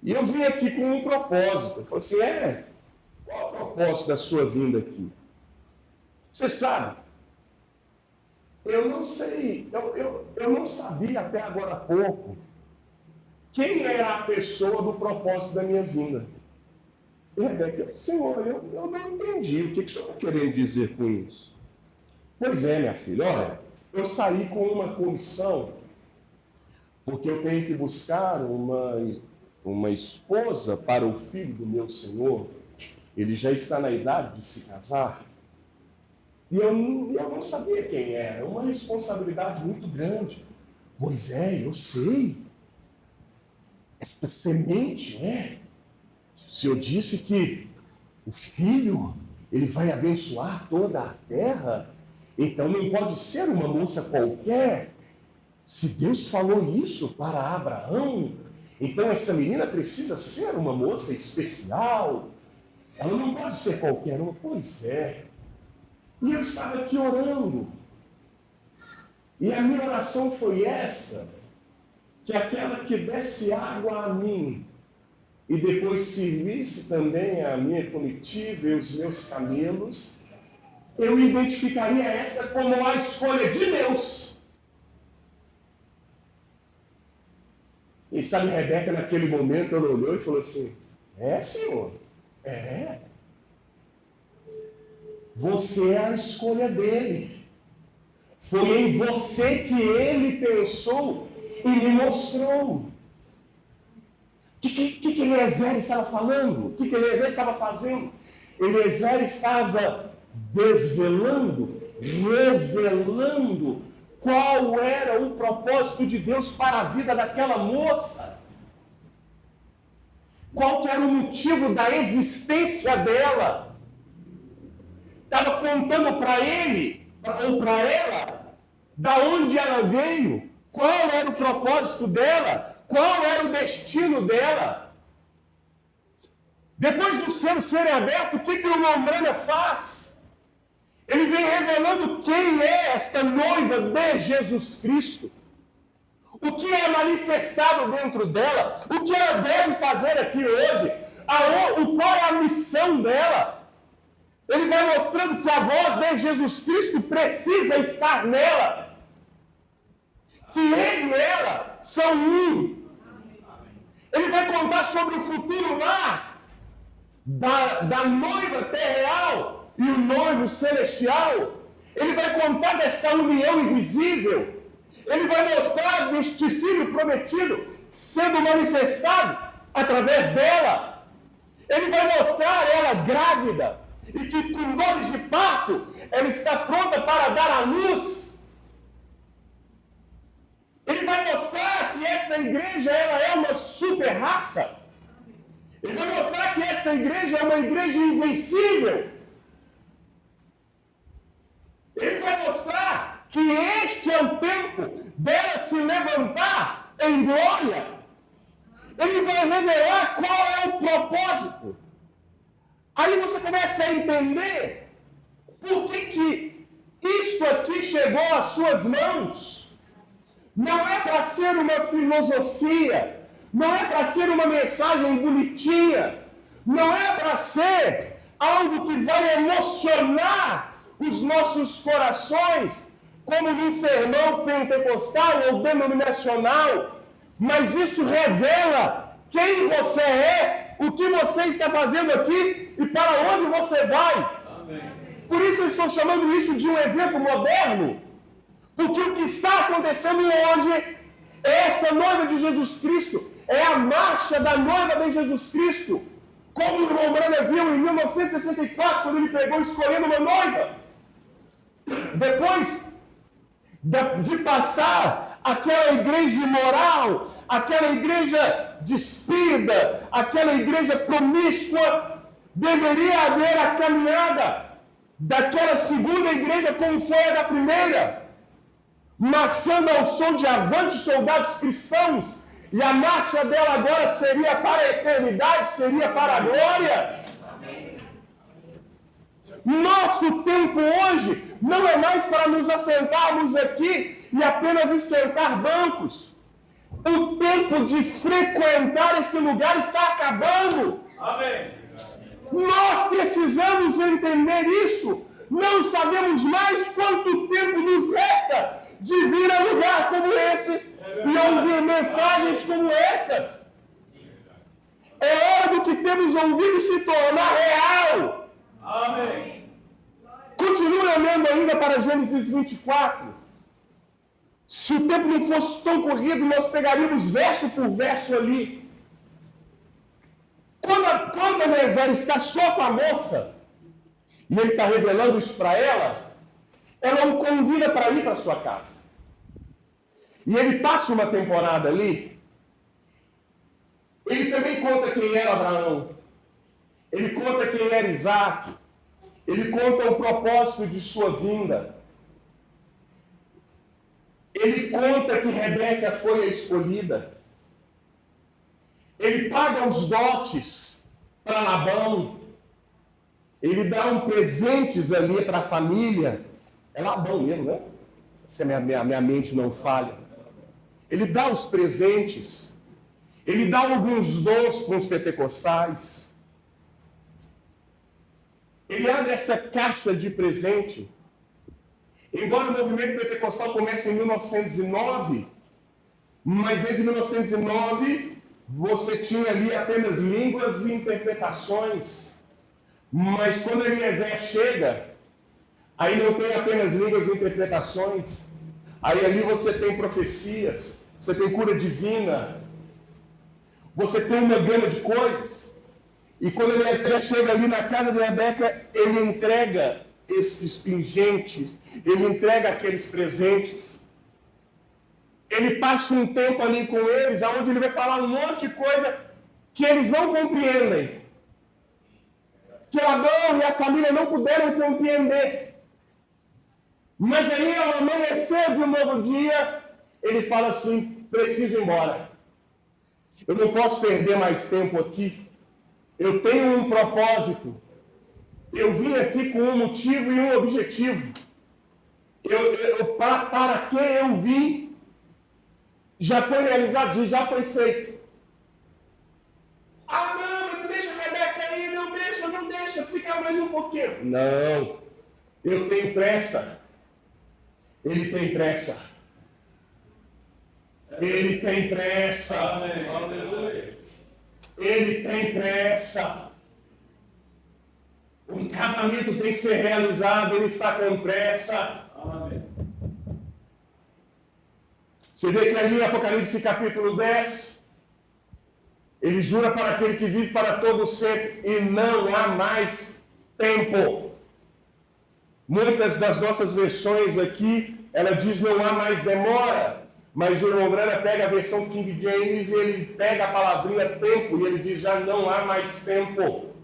E eu vim aqui com um propósito. Eu falei assim, qual é o propósito da sua vinda aqui? Você sabe? Eu não sei. Eu não sabia até agora há pouco quem era a pessoa do propósito da minha vinda. E Rebeca, Senhor, eu não entendi. O que o senhor está querendo dizer com isso? Pois é, minha filha, olha, eu saí com uma comissão, porque eu tenho que buscar uma esposa para o filho do meu Senhor. Ele já está na idade de se casar. E eu não sabia quem era. É uma responsabilidade muito grande. Pois é, eu sei. Esta semente o Senhor disse que o filho, ele vai abençoar toda a terra. Então não pode ser uma moça qualquer. Se Deus falou isso para Abraão, então essa menina precisa ser uma moça especial. Ela não pode ser qualquer uma. Pois é. E eu estava aqui orando. E a minha oração foi essa, que aquela que desse água a mim, e depois servisse também a minha comitiva e os meus camelos, eu identificaria esta como a escolha de Deus. E sabe, Rebeca, naquele momento, ela olhou e falou assim, Senhor, você é a escolha dele. Foi em você que ele pensou e me mostrou. O que Eliezer estava falando? O que Eliezer estava fazendo? Eliezer estava desvelando, revelando qual era o propósito de Deus para a vida daquela moça. qual que era o motivo da existência dela. Estava contando para ele, ou para ela, da onde ela veio, qual era o propósito dela, qual era o destino dela. Depois do selo ser aberto, o que o Lombrana faz? Ele vem revelando quem é esta noiva de Jesus Cristo. O que é manifestado dentro dela, o que ela deve fazer aqui hoje, qual é a missão dela. Ele vai mostrando que a voz de Jesus Cristo precisa estar nela. Que ele e ela são um. Ele vai contar sobre o futuro lá da noiva terreal e o noivo celestial. Ele vai contar desta união invisível. Ele vai mostrar deste filho prometido sendo manifestado através dela. Ele vai mostrar ela grávida e que com dores de parto ela está pronta para dar à luz. Ele vai mostrar que esta igreja ela é uma super raça. Ele vai mostrar que esta igreja é uma igreja invencível. Ele vai mostrar que este é o tempo dela se levantar em glória. Ele vai revelar qual é o propósito. Aí você começa a entender por que isto aqui chegou às suas mãos. Não é para ser uma filosofia, não é para ser uma mensagem bonitinha, não é para ser algo que vai emocionar os nossos corações, como num sermão pentecostal ou denominacional, mas isso revela quem você é, o que você está fazendo aqui e para onde você vai. Amém. Por isso eu estou chamando isso de um evento moderno, porque o que está acontecendo hoje é essa noiva de Jesus Cristo, é a marcha da noiva de Jesus Cristo, como o irmão Brana viu em 1964, quando ele pegou escolhendo uma noiva. Depois de passar aquela igreja imoral, aquela igreja despida, aquela igreja promíscua, deveria haver a caminhada daquela segunda igreja como foi a da primeira, marchando ao som de avante soldados cristãos, e a marcha dela agora seria para a eternidade, seria para a glória. Nosso tempo hoje não é mais para nos assentarmos aqui e apenas esquentar bancos. O tempo de frequentar esse lugar está acabando. Amém. Nós precisamos entender isso. Não sabemos mais quanto tempo nos resta de vir a lugar como esse e ouvir mensagens como estas. É hora do que temos ouvido se tornar real. Amém. Continue olhando ainda para Gênesis 24. Se o tempo não fosse tão corrido, nós pegaríamos verso por verso ali. Quando a Eliezer está só com a moça, e ele está revelando isso para ela o convida para ir para sua casa. E ele passa uma temporada ali. Ele também conta quem era Abraão. Ele conta quem era Isaac. Ele conta o propósito de sua vinda. Ele conta que Rebeca foi a escolhida. Ele paga os dotes para Labão. Ele dá presentes ali para a família. É Labão mesmo, né? Se a minha mente não falha. Ele dá os presentes. Ele dá alguns dons para os pentecostais. Ele abre essa caixa de presente. Embora o movimento pentecostal comece em 1909, mas entre 1909 você tinha ali apenas línguas e interpretações. Mas quando Eliezer chega, aí não tem apenas línguas e interpretações. Aí ali você tem profecias, você tem cura divina, você tem uma gama de coisas. E quando Eliezer chega ali na casa de Rebeca, ele entrega esses pingentes, ele entrega aqueles presentes. Ele passa um tempo ali com eles, onde ele vai falar um monte de coisa que eles não compreendem, que Labão e a família não puderam compreender. Mas aí, ao amanhecer de um novo dia, ele fala assim: preciso ir embora. Eu não posso perder mais tempo aqui. Eu tenho um propósito. Eu vim aqui com um motivo e um objetivo. Para que eu vim, já foi realizado, já foi feito. Ah, não deixa a Rebeca aí, não deixa, fica mais um pouquinho. Não, eu tenho pressa. Ele tem pressa. Ele tem pressa. Amém. Ele tem pressa. Um casamento tem que ser realizado, ele está com pressa. Amém. Você vê que ali em Apocalipse capítulo 10, ele jura para aquele que vive para todo sempre, e não há mais tempo. Muitas das nossas versões aqui, ela diz não há mais demora, mas o irmão Brana pega a versão King James e ele pega a palavrinha tempo e ele diz já não há mais tempo.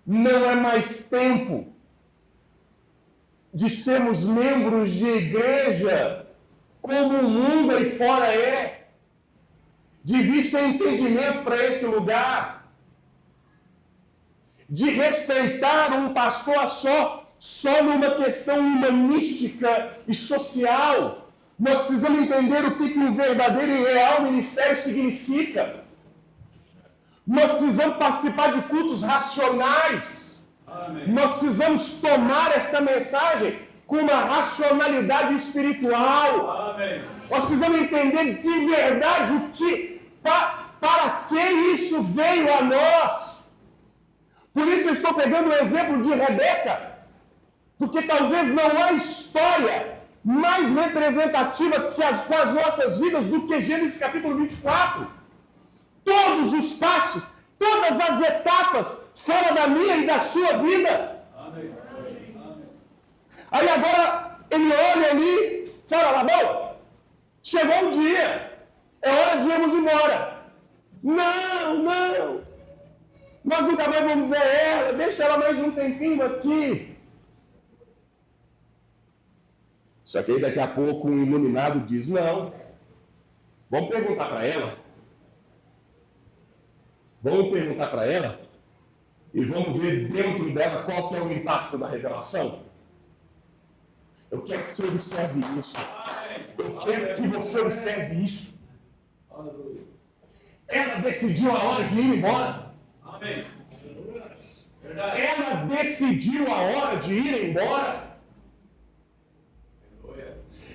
Não é mais tempo de sermos membros de igreja como o mundo aí fora é, de vir sem entendimento para esse lugar, de respeitar um pastor só numa questão humanística e social. Nós precisamos entender o que um verdadeiro e real ministério significa. Nós precisamos participar de cultos racionais. Amém. Nós precisamos tomar essa mensagem com uma racionalidade espiritual. Amém. Nós precisamos entender de verdade o que, para que isso veio a nós. Por isso eu estou pegando o exemplo de Rebeca, porque talvez não há história mais representativa com as nossas vidas do que Gênesis capítulo 24. Todos os passos, todas as etapas fora da minha e da sua vida. Amém. Aí agora ele olha ali e fala: Labão, chegou o dia, é hora de irmos embora. Não, nós nunca mais vamos ver ela, deixa ela mais um tempinho aqui. Só que aí daqui a pouco um iluminado diz: não, vamos perguntar para ela. Vamos perguntar para ela e vamos ver dentro dela qual que é o impacto da revelação. Eu quero que você observe isso. Eu quero que você observe isso. Ela decidiu a hora de ir embora. Amém. Ela decidiu a hora de ir embora.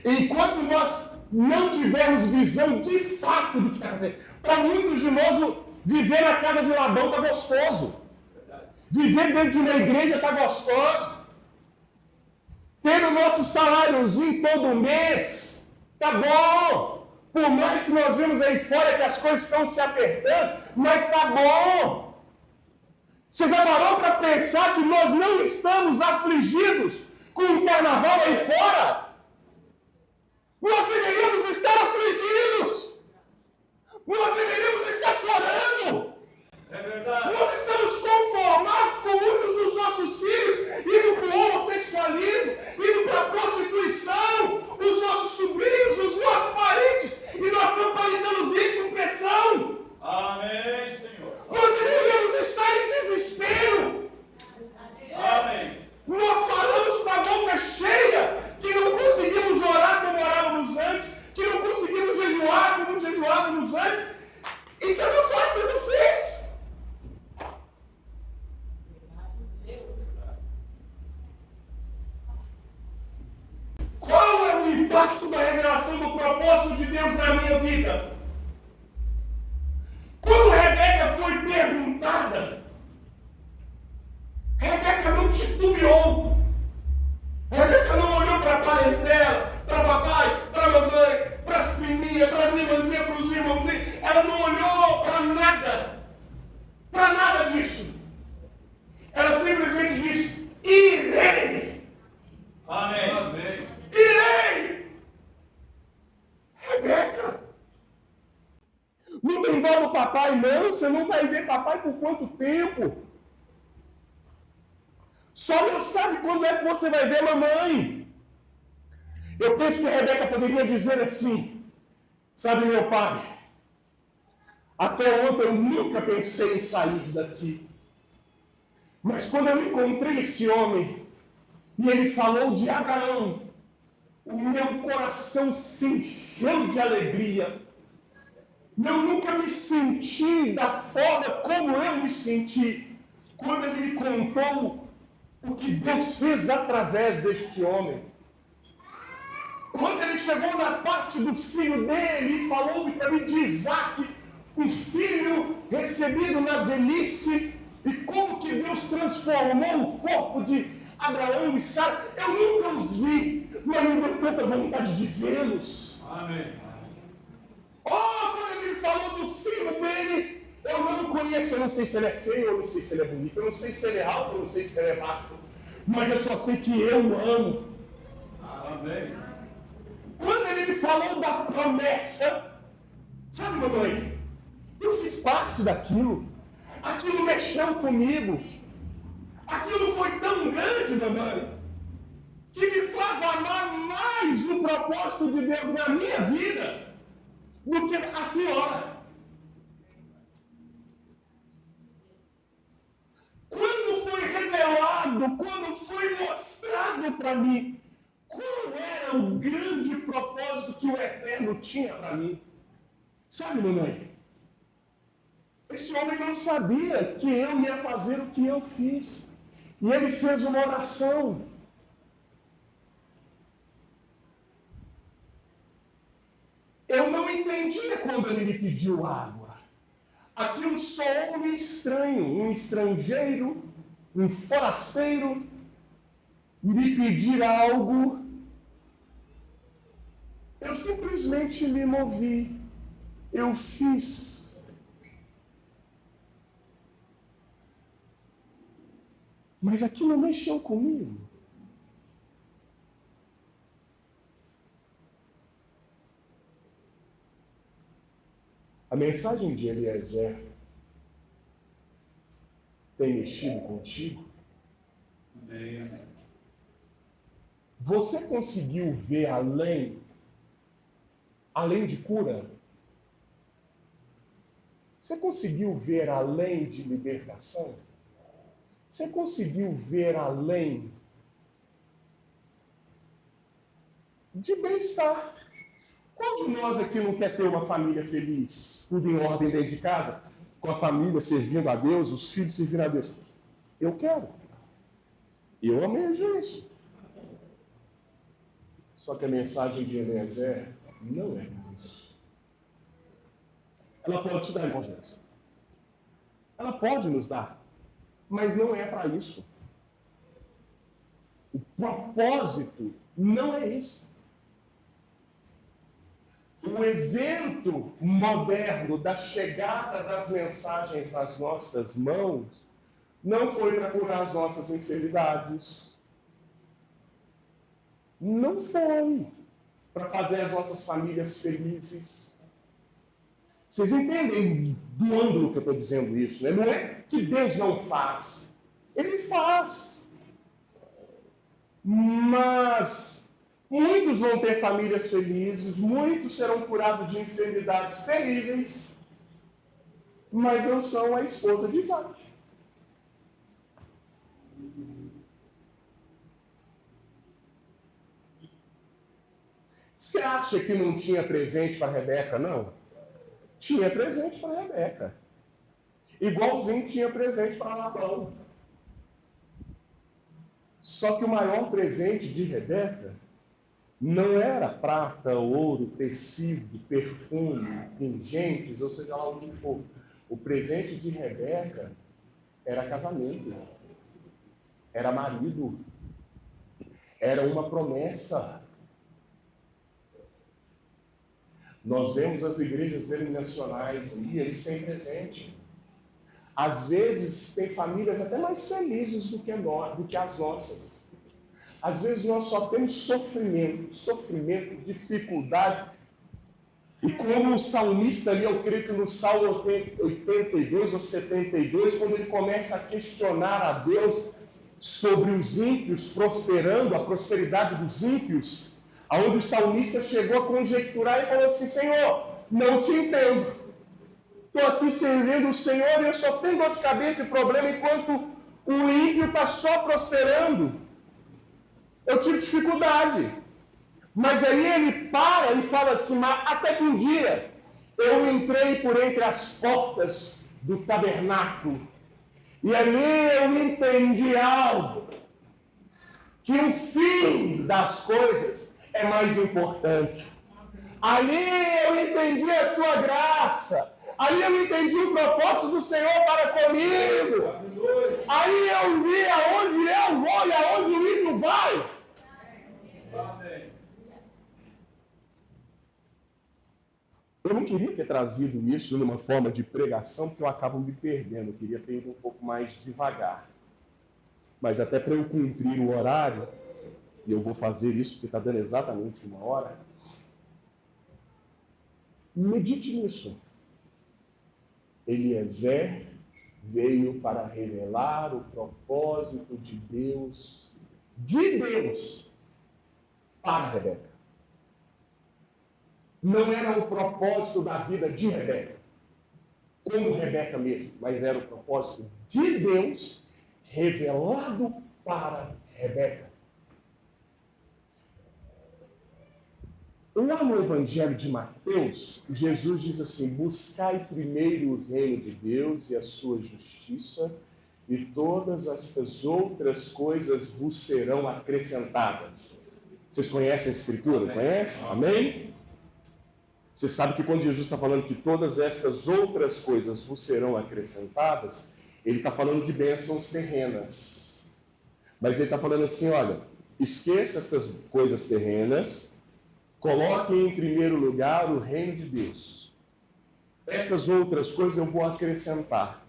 Enquanto nós não tivermos visão de fato do que está acontecendo, para muitos de nós, viver na casa de Labão está gostoso. Viver dentro de uma igreja está gostoso. Ter o nosso saláriozinho todo mês está bom. Por mais que nós vemos aí fora que as coisas estão se apertando, mas está bom. Você já parou para pensar que nós não estamos afligidos com o carnaval aí fora? Nós deveríamos estar afligidos. Nós deveríamos estar chorando. É verdade. Nós estamos conformados com muitos dos nossos filhos indo para o homossexualismo, indo para a prostituição, os nossos sobrinhos, os nossos parentes, e nós estamos palidando o dente com pressão. Amém, Senhor. Nós deveríamos estar em desespero. Amém. Nós falamos com a boca cheia que não conseguimos orar como orávamos antes, que não conseguimos jejuar como jejuávamos antes, e que a nossa força não fez. Qual é o impacto da revelação do propósito de Deus na minha vida? Quando Rebeca foi perguntada, Rebeca não titubeou. Rebeca não olhou para a parentela, para papai, para a mamãe, para as priminhas, para as irmãzinhas, para os irmãozinhos. Ela não olhou para nada disso. Ela simplesmente disse: irei. Amém. Irei. Rebeca, papai? Não, você não vai ver papai por quanto tempo? Só não sabe quando é que você vai ver mamãe. Eu penso que a Rebeca poderia dizer assim, sabe, meu pai, até ontem eu nunca pensei em sair daqui. Mas quando eu encontrei esse homem, e ele falou de Abraão, o meu coração se encheu de alegria. Eu nunca me senti da forma como eu me senti quando ele me contou o que Deus fez através deste homem. Quando ele chegou na parte do filho dele e falou para mim de Isaac, um filho recebido na velhice, e como que Deus transformou o corpo de Abraão e Sara, eu nunca os vi, mas me deu tanta vontade de vê-los. Amém. Oh, quando ele falou do filho dele, eu não conheço, eu não sei se ele é feio, eu não sei se ele é bonito, eu não sei se ele é alto, eu não sei se ele é baixo, mas eu só sei que eu amo. Amém. Quando ele me falou da promessa, sabe, mamãe, eu fiz parte daquilo, aquilo mexeu comigo, aquilo foi tão grande, mamãe, que me faz amar mais o propósito de Deus na minha vida do que a senhora. Quando foi revelado, quando foi mostrado para mim qual era o grande propósito que o Eterno tinha para mim. Sabe, mamãe? Esse homem não sabia que eu ia fazer o que eu fiz. E ele fez uma oração. Eu não entendia quando ele me pediu água. Aquilo soou um estranho, um estrangeiro, um forasteiro, me pedir algo. Eu simplesmente me movi. Eu fiz. Mas aquilo mexeu comigo. A mensagem de Eliezer tem mexido contigo? Amém. Você conseguiu ver além de cura? Você conseguiu ver além de libertação? Você conseguiu ver além de bem-estar? Qual de nós aqui não quer ter uma família feliz? Tudo em ordem dentro de casa? Com a família servindo a Deus, os filhos servindo a Deus? Eu quero. Eu amejo isso. Só que a mensagem de Eliezer não é isso. Ela pode te dar, irmão Jesus. Ela pode nos dar. Mas não é para isso. O propósito não é esse. O evento moderno da chegada das mensagens nas nossas mãos não foi para curar as nossas enfermidades. Não foi para fazer as nossas famílias felizes. Vocês entendem do ângulo que eu estou dizendo isso, né? Não é que Deus não faz. Ele faz. Mas muitos vão ter famílias felizes, muitos serão curados de enfermidades terríveis, mas não são a esposa de Isaac. Você acha que não tinha presente para Rebeca, não? Tinha presente para Rebeca. Igualzinho tinha presente para Labão. Só que o maior presente de Rebeca não era prata, ouro, tecido, perfume, pingentes, ou seja lá o que for. O presente de Rebeca era casamento, era marido, era uma promessa. Nós vemos as igrejas denominacionais ali, eles têm presente. Às vezes, tem famílias até mais felizes do que as nossas. Às vezes, nós só temos sofrimento, dificuldade. E como o salmista ali, eu creio que no Salmo 82 ou 72, quando ele começa a questionar a Deus sobre os ímpios prosperando, a prosperidade dos ímpios, aonde o salmista chegou a conjecturar e falou assim: Senhor, não te entendo. Estou aqui servindo o Senhor e eu só tenho dor de cabeça e problema enquanto o ímpio está só prosperando. Eu tive dificuldade. Mas aí ele para e fala assim: mas até que um dia eu entrei por entre as portas do tabernáculo e ali eu entendi algo, que o fim das coisas é mais importante. Ali eu entendi a sua graça, ali eu entendi o propósito do Senhor para comigo. Aí eu vi aonde eu vou e aonde o ímpio vai. Eu não queria ter trazido isso numa forma de pregação, porque eu acabo me perdendo. Eu queria ter ido um pouco mais devagar. Mas até para eu cumprir o horário, e eu vou fazer isso porque está dando exatamente 1 hora, medite nisso. Eliezer veio para revelar o propósito de Deus para Rebeca. Não era o propósito da vida de Rebeca, como Rebeca mesmo, mas era o propósito de Deus revelado para Rebeca. Lá no Evangelho de Mateus, Jesus diz assim: buscai primeiro o reino de Deus e a sua justiça, e todas essas outras coisas vos serão acrescentadas. Vocês conhecem a Escritura? Conhecem? Amém? Você sabe que quando Jesus está falando que todas estas outras coisas vos serão acrescentadas, ele está falando de bênçãos terrenas. Mas ele está falando assim: olha, esqueça essas coisas terrenas, coloque em primeiro lugar o reino de Deus. Estas outras coisas eu vou acrescentar.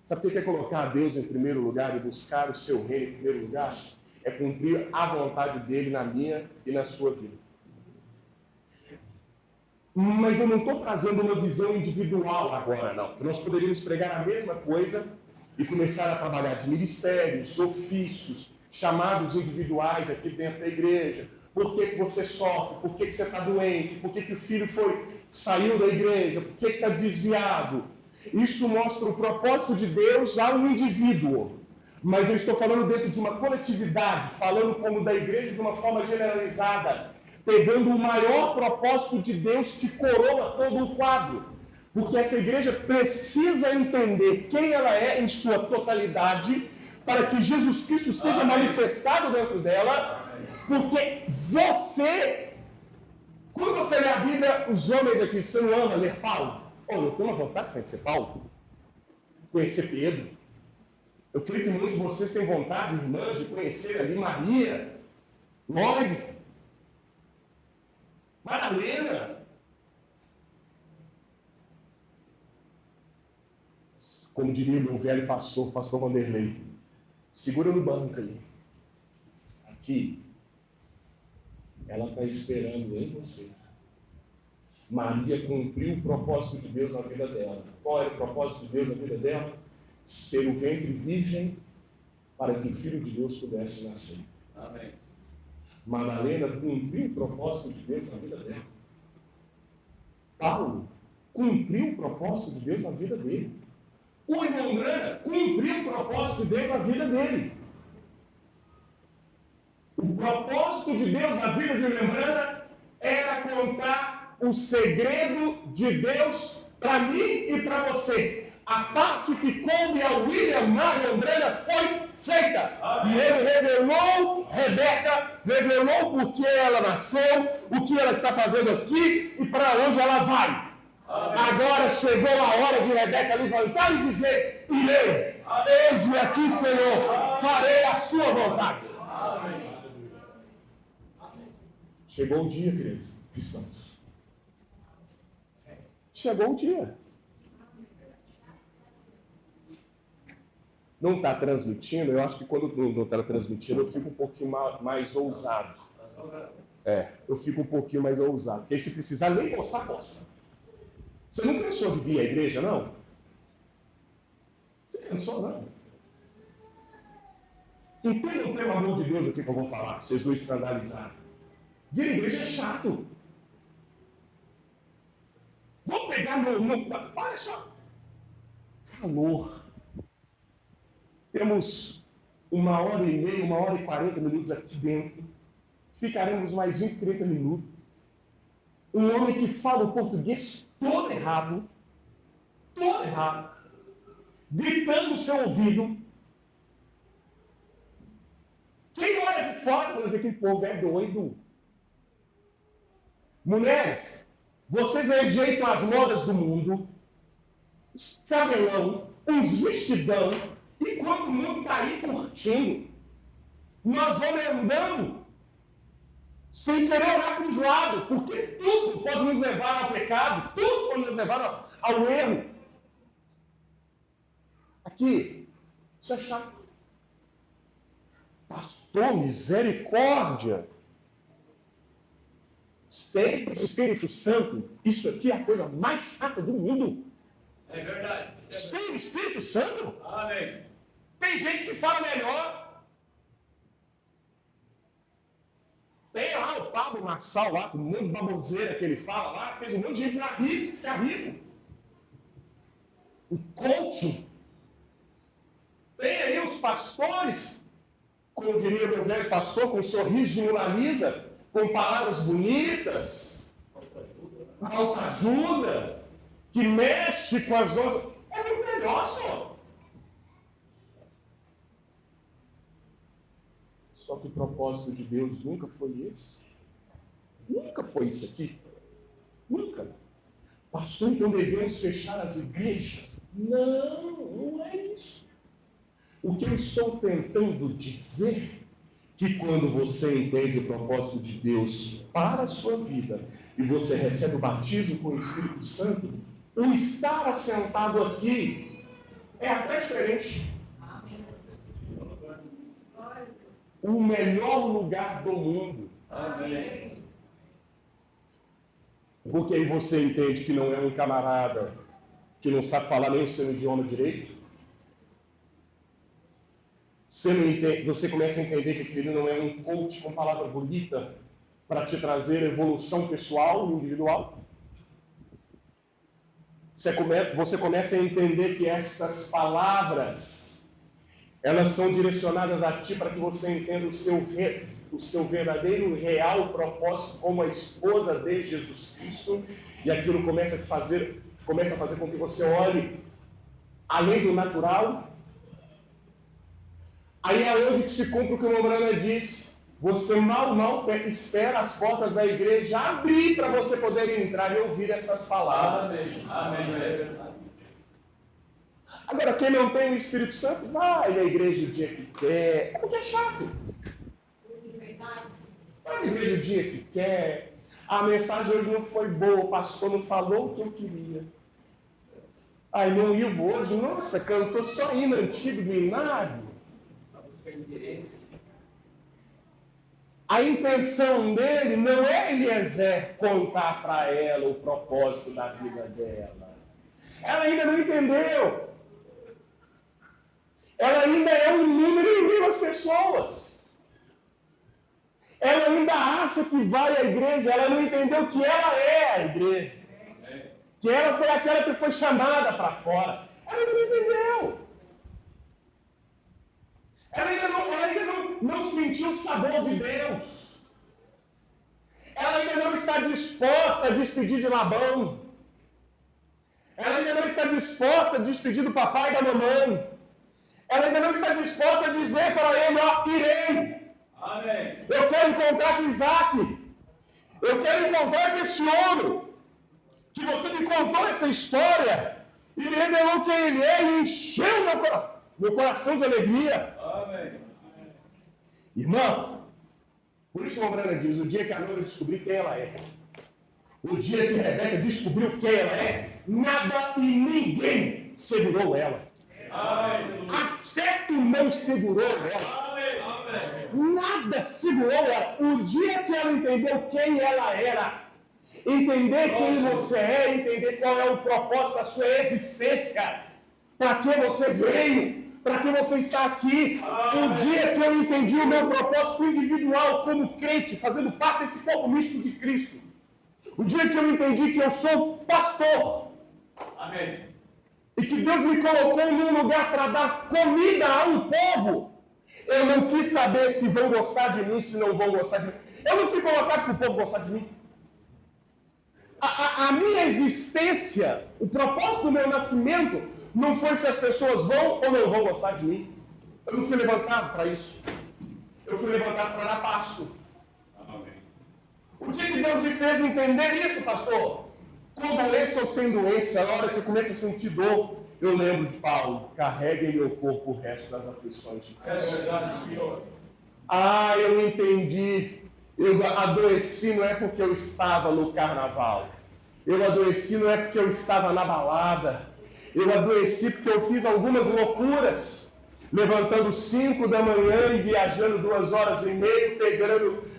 Sabe o que é colocar Deus em primeiro lugar e buscar o seu reino em primeiro lugar? É cumprir a vontade dele na minha e na sua vida. Mas eu não estou trazendo uma visão individual agora, não. Porque nós poderíamos pregar a mesma coisa e começar a trabalhar de ministérios, ofícios, chamados individuais aqui dentro da igreja. Por que você sofre? Por que você está doente? Por que o filho saiu da igreja? Por que está desviado? Isso mostra o propósito de Deus ao indivíduo. Mas eu estou falando dentro de uma coletividade, falando como da igreja de uma forma generalizada, pegando o maior propósito de Deus que coroa todo o quadro. Porque essa igreja precisa entender quem ela é em sua totalidade, para que Jesus Cristo seja manifestado dentro dela. Porque você, quando você lê a Bíblia, os homens aqui, você não ama ler Paulo? Eu tenho uma vontade de conhecer Paulo, conhecer Pedro. Eu creio que muitos de vocês têm vontade, irmãs, de conhecer ali Maria, Lloyd, Madalena. Como diria o meu velho pastor Vanderlei, segura no banco ali. Aqui, ela está esperando em vocês. Maria cumpriu o propósito de Deus na vida dela. Qual era o propósito de Deus na vida dela? Ser o ventre virgem para que o Filho de Deus pudesse nascer. Amém. Madalena cumpriu o propósito de Deus na vida dela. Paulo cumpriu o propósito de Deus na vida dele. O irmão Grana cumpriu o propósito de Deus na vida dele. O propósito de Deus na vida de Grana era contar o segredo de Deus para mim e para você. A parte que coube ao William Marion Grana foi feita. E ele revelou Rebeca, revelou por que ela nasceu, o que ela está fazendo aqui e para onde ela vai. Agora chegou a hora de Rebeca levantar e dizer: irei, eis-me aqui, Senhor, farei a sua vontade. Chegou o dia, queridos cristãos. Chegou o dia. Não está transmitindo, eu acho que quando não está transmitindo eu fico um pouquinho mais ousado. Eu fico um pouquinho mais ousado. Porque aí se precisar nem coçar, coça. Você não cansou de vir à igreja, não? Você cansou, não? Entendam pelo amor de Deus o que eu vou falar, para vocês não escandalizarem. Vir à igreja é chato. Vou pegar olha só. Calor. Temos 1h30, 1h40 aqui dentro. Ficaremos mais 20, 30 minutos. Um homem que fala o português todo errado, gritando no seu ouvido. Quem olha de fora para dizer que o povo é doido? Mulheres, vocês rejeitam as modas do mundo, os cabelão, os vestidão, enquanto o mundo está aí curtindo. Nós vamos andando sem querer olhar para os lados, porque tudo pode nos levar ao pecado, tudo pode nos levar ao erro. Aqui, isso é chato. Pastor, misericórdia. Espírito Santo, isso aqui é a coisa mais chata do mundo. É verdade. Espírito Santo? Amém. Tem gente que fala melhor. Tem lá o Pablo Marçal, lá, com um monte de baboseira que ele fala lá, fez um monte de gente ficar rico. O coaching. Tem aí os pastores, como diria meu velho pastor, com um sorriso de Mona Lisa, com palavras bonitas, autoajuda, que mexe com as nossas. É muito melhor, senhor. Só que o propósito de Deus nunca foi esse. Nunca foi isso aqui. Nunca. Pastor, então devemos fechar as igrejas? Não é isso. O que eu estou tentando dizer que quando você entende o propósito de Deus para a sua vida e você recebe o batismo com o Espírito Santo, o estar assentado aqui é até diferente. O melhor lugar do mundo. Amém. Porque aí você entende que não é um camarada que não sabe falar nem o seu idioma direito. Você começa a entender que ele não é um coach com palavra bonita para te trazer evolução pessoal e individual. Você começa a entender que estas palavras, elas são direcionadas a ti para que você entenda o seu verdadeiro e real propósito como a esposa de Jesus Cristo. E aquilo começa a fazer com que você olhe além do natural. Aí é onde se cumpre o que o Mombrana diz. Você mal espera as portas da igreja abrir para você poder entrar e ouvir essas palavras. Amém. Amém. Agora, quem não tem o Espírito Santo, vai na igreja o dia que quer. É porque é chato. Vai na igreja o dia que quer. A mensagem hoje não foi boa, o pastor não falou o que eu queria. Aí não ia hoje, nossa, cantou só hino antigo do Inário. A intenção dele não é Eliezer contar para ela o propósito da vida dela. Ela ainda não entendeu. Ela ainda é um número em meio às pessoas. Ela ainda acha que vai à igreja. Ela não entendeu que ela é a igreja. Que ela foi aquela que foi chamada para fora. Ela ainda não entendeu. Ela ainda não sentiu o sabor de Deus. Ela ainda não está disposta a despedir de Labão. Ela ainda não está disposta a despedir do papai e da mamãe. Ela ainda não está disposta a dizer para ele, ó, irei. Amém. Eu quero encontrar com Isaac. Eu quero encontrar com esse homem. Que você me contou essa história. E me revelou quem ele é e encheu meu coração de alegria. Amém. Irmão, por isso o Mombrana diz, o dia que a noiva descobrir quem ela é, o dia que Rebeca descobriu quem ela é, nada e ninguém segurou ela. Amém. Afeto não segurou ela. Amém. Nada nada segurou ela. O dia que ela entendeu quem ela era, entender quem você é, entender qual é o propósito da sua existência, para que você veio, para que você está aqui. O dia que eu entendi o meu propósito individual como crente, fazendo parte desse corpo místico de Cristo. O dia que eu entendi que eu sou pastor. Amém. E que Deus me colocou num lugar para dar comida a um povo. Eu não quis saber se vão gostar de mim, se não vão gostar de mim. Eu não fui colocado para o povo gostar de mim. A minha existência, o propósito do meu nascimento, não foi se as pessoas vão ou não vão gostar de mim. Eu não fui levantado para isso. Eu fui levantado para dar pasto. Amém. O dia que Deus me fez entender isso, pastor, com doença ou sem doença, na hora que eu começo a sentir dor, eu lembro de Paulo: carrega em meu corpo o resto das aflições de É Cristo. verdade, Senhor. Ah, eu entendi. Eu adoeci não é porque eu estava no carnaval. Eu adoeci não é porque eu estava na balada. Eu adoeci porque eu fiz algumas loucuras. Levantando 5 da manhã e viajando 2h30,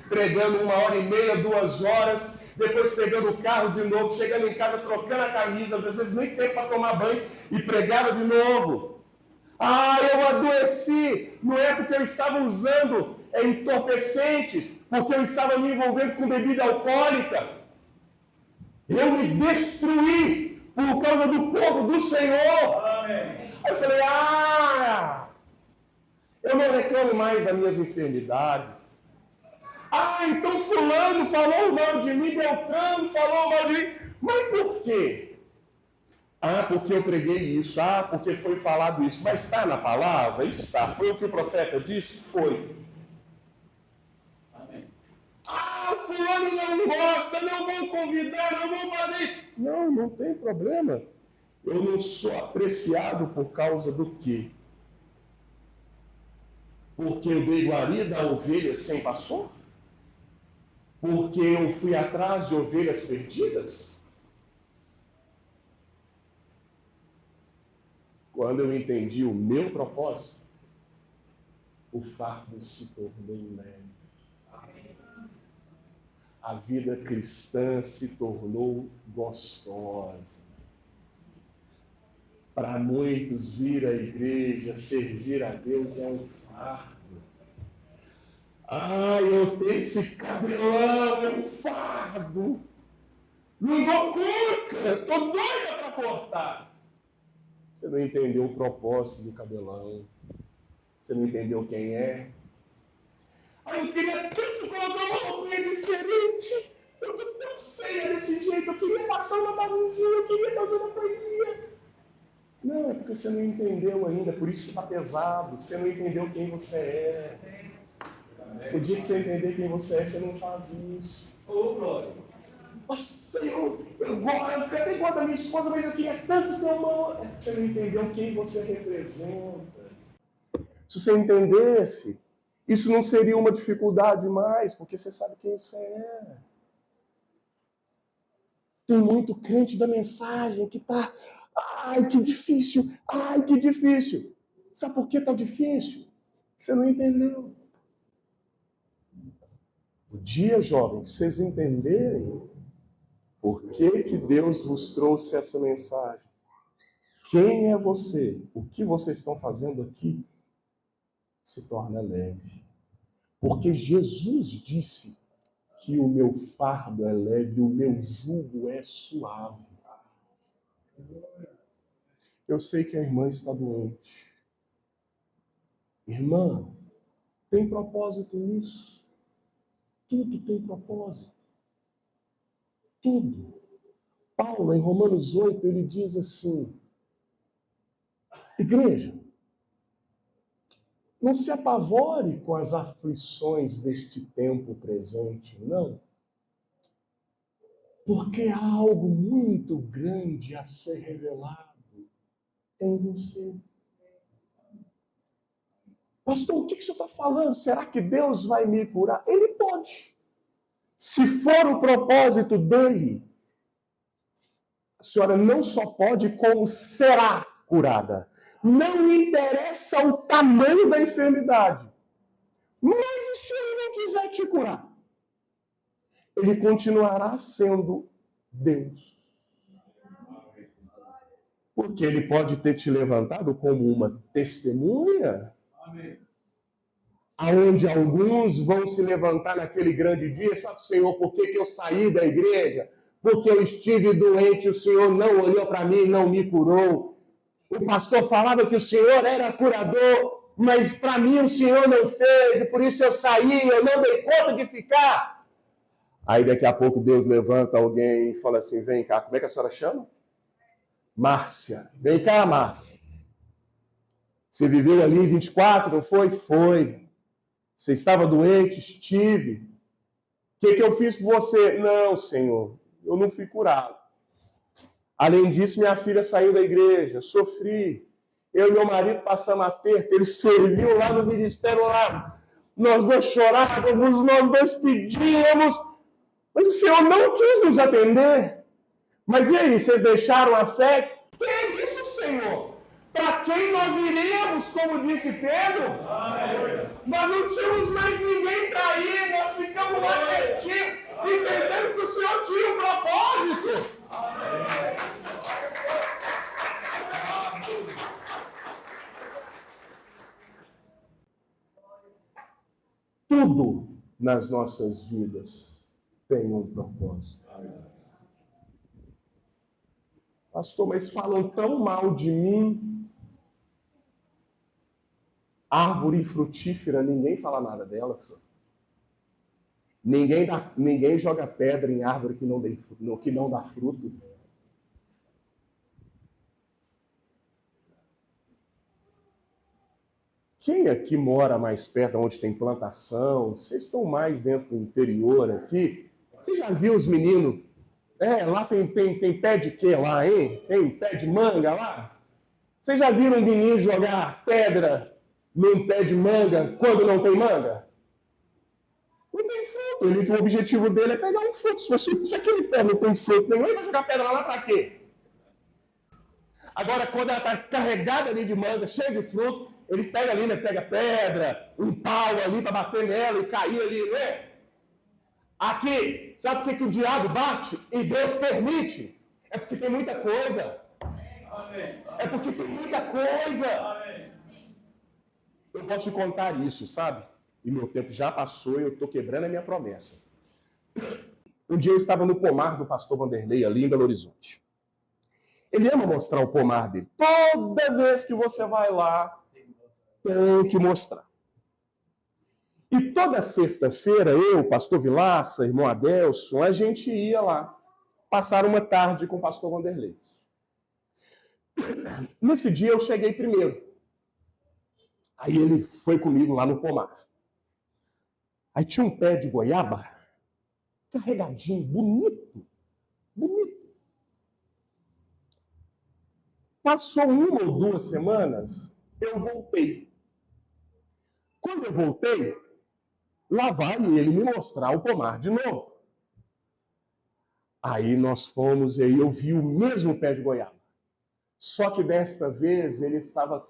pregando 1h30, 2 horas. Depois pegando o carro de novo, chegando em casa, trocando a camisa, às vezes nem tempo para tomar banho, e pregava de novo. Ah, eu adoeci, não é porque eu estava usando entorpecentes, porque eu estava me envolvendo com bebida alcoólica. Eu me destruí por causa do povo do Senhor. Amém. Aí eu falei, eu não reclamo mais das minhas enfermidades. Então fulano falou mal de mim, Beltrano falou mal de mim. Mas por quê? Porque eu preguei isso. Porque foi falado isso. Mas está na palavra? Está. Foi o que o profeta disse? Foi. Amém. Fulano não gosta, não vão convidar, não vão fazer isso. Não tem problema. Eu não sou apreciado por causa do quê? Porque eu dei guarida a ovelhas sem pastor? Porque eu fui atrás de ovelhas perdidas? Quando eu entendi o meu propósito, o fardo se tornou leve. A vida cristã se tornou gostosa. Para muitos, vir à igreja, servir a Deus é um fardo. Eu tenho esse cabelão, é um fardo. Não dou conta, estou doida para cortar. Você não entendeu o propósito do cabelão. Você não entendeu quem é. Eu queria tanto colocar uma roupinha diferente. Eu estou tão feia desse jeito. Eu queria passar uma basezinha, eu queria fazer uma coisinha. Não, é porque você não entendeu ainda, por isso que está pesado. Você não entendeu quem você é. O dia que você entender quem você é, você não faz isso. Ô, glória. Nossa, eu até gosto da minha esposa, mas eu queria tanto ter uma... Você não entendeu quem você representa. Se você entendesse, isso não seria uma dificuldade mais, porque você sabe quem você é. Tem muito crente da mensagem que está... que difícil. Que difícil. Sabe por que está difícil? Você não entendeu. O dia, jovem, que vocês entenderem por que Deus vos trouxe essa mensagem, quem é você, o que vocês estão fazendo aqui, se torna leve. Porque Jesus disse que o meu fardo é leve, o meu jugo é suave. Eu sei que a irmã está doente. Irmã, tem propósito nisso? Tudo tem propósito. Tudo. Paulo, em Romanos 8, ele diz assim: igreja, não se apavore com as aflições deste tempo presente, não. Porque há algo muito grande a ser revelado em você. Pastor, o que o senhor está falando? Será que Deus vai me curar? Ele pode. Se for o propósito dele, a senhora não só pode, como será curada. Não interessa o tamanho da enfermidade. Mas e se ele não quiser te curar? Ele continuará sendo Deus. Porque ele pode ter te levantado como uma testemunha. Amém. Aonde alguns vão se levantar naquele grande dia. Sabe, Senhor, por que eu saí da igreja? Porque eu estive doente, o Senhor não olhou para mim, não me curou. O pastor falava que o Senhor era curador, mas para mim o Senhor não fez, e por isso eu saí, eu não dei conta de ficar. Aí daqui a pouco Deus levanta alguém e fala assim, vem cá, como é que a senhora chama? Márcia. Vem cá, Márcia. Você viveu ali 24, não foi? Foi. Você estava doente? Estive. O que eu fiz por você? Não, Senhor, eu não fui curado. Além disso, minha filha saiu da igreja, sofri. Eu e meu marido passamos aperto, ele serviu lá no ministério lá. Nós dois chorávamos, nós dois pedíamos, mas o Senhor não quis nos atender. Mas e aí, vocês deixaram a fé? Que é isso, Senhor? Para quem nós iremos, como disse Pedro? Nós não tínhamos mais ninguém para ir, nós ficamos lá pertinho, entendendo que o Senhor tinha um propósito. Tudo nas nossas vidas tem um propósito. Pastor, mas falam tão mal de mim. Árvore frutífera, ninguém fala nada dela, senhor. Ninguém joga pedra em árvore que não dá fruto. Quem aqui mora mais perto onde tem plantação? Vocês estão mais dentro do interior aqui? Você já viu os meninos? Lá tem pé de quê lá, hein? Tem pé de manga lá? Vocês já viram um menino jogar pedra num pé de manga quando não tem manga? Não tem fruto. O objetivo dele é pegar um fruto. Se aquele pé não tem fruto nenhum, ele vai jogar pedra lá para quê? Agora, quando ela está carregada ali de manga, cheia de fruto, ele pega ali, né? Pega pedra, um pau ali para bater nela e cair ali, né? Aqui, sabe por que o diabo bate e Deus permite? É porque tem muita coisa. Amém. É porque tem muita coisa. Amém. Eu posso te contar isso, sabe? E meu tempo já passou e eu estou quebrando a minha promessa. Um dia eu estava no pomar do pastor Vanderlei, ali em Belo Horizonte. Ele ama mostrar o pomar dele. Toda vez que você vai lá, tem que mostrar. E toda sexta-feira, eu, pastor Vilaça, irmão Adelson, a gente ia lá passar uma tarde com o pastor Vanderlei. Nesse dia eu cheguei primeiro. Aí ele foi comigo lá no pomar. Aí tinha um pé de goiaba, carregadinho, bonito. Bonito. Passou 1 ou 2 semanas, eu voltei. Quando eu voltei, lá vai ele me mostrar o pomar de novo. Aí nós fomos e aí eu vi o mesmo pé de goiaba. Só que desta vez ele estava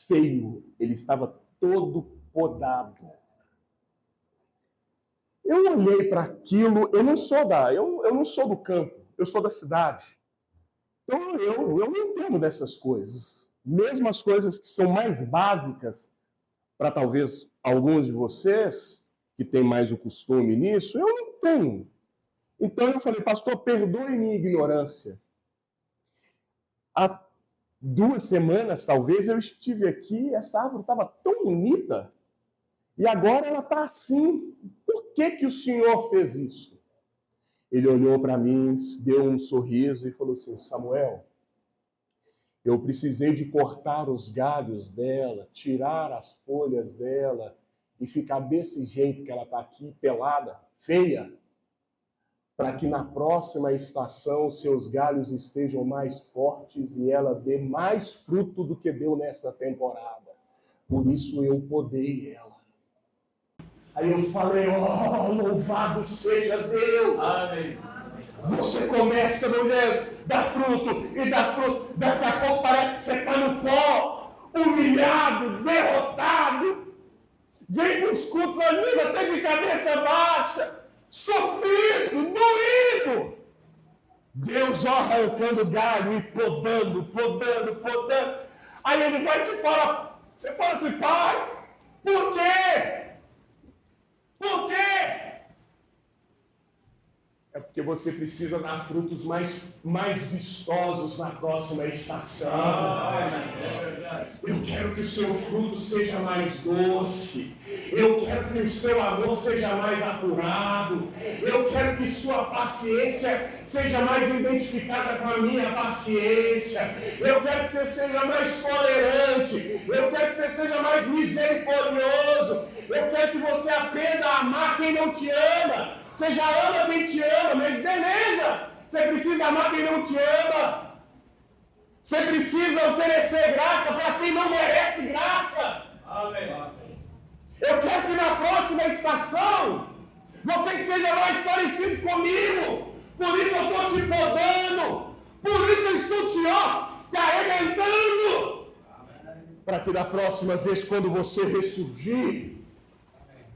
feio, ele estava todo podado. Eu olhei para aquilo, eu não sou do campo, eu sou da cidade. Então eu não entendo dessas coisas. Mesmo as coisas que são mais básicas, para talvez alguns de vocês, que têm mais o costume nisso, eu não tenho. Então eu falei, pastor, perdoe minha ignorância. Há 2 semanas, talvez, eu estive aqui, essa árvore estava tão bonita, e agora ela está assim. Por que o Senhor fez isso? Ele olhou para mim, deu um sorriso e falou assim, Samuel, eu precisei de cortar os galhos dela, tirar as folhas dela e ficar desse jeito que ela está aqui, pelada, feia, para que na próxima estação seus galhos estejam mais fortes e ela dê mais fruto do que deu nessa temporada. Por isso eu podei ela. Aí eu falei, louvado seja Deus! Amém. Você começa, meu Deus, dá fruto, e dá fruto. Daqui a pouco parece que você está no pó, humilhado, derrotado. vem para os cultos, às vezes até de cabeça baixa, sofrido, doído. Deus arrancando galho e podando. Aí ele vai te falar, você fala assim, pai, por quê? Por quê? É porque você precisa dar frutos mais vistosos na próxima estação. Eu quero que o seu fruto seja mais doce. Eu quero que o seu amor seja mais apurado. Eu quero que sua paciência seja mais identificada com a minha paciência. Eu quero que você seja mais tolerante. Eu quero que você seja mais misericordioso. Eu quero que você aprenda a amar quem não te ama. Você já ama quem te ama, mas beleza. Você precisa amar quem não te ama. Você precisa oferecer graça para quem não merece graça. Amém. Eu quero que na próxima estação você esteja mais parecido comigo. Por isso eu estou te podando. Por isso eu estou te arrebentando. Para que da próxima vez, quando você ressurgir,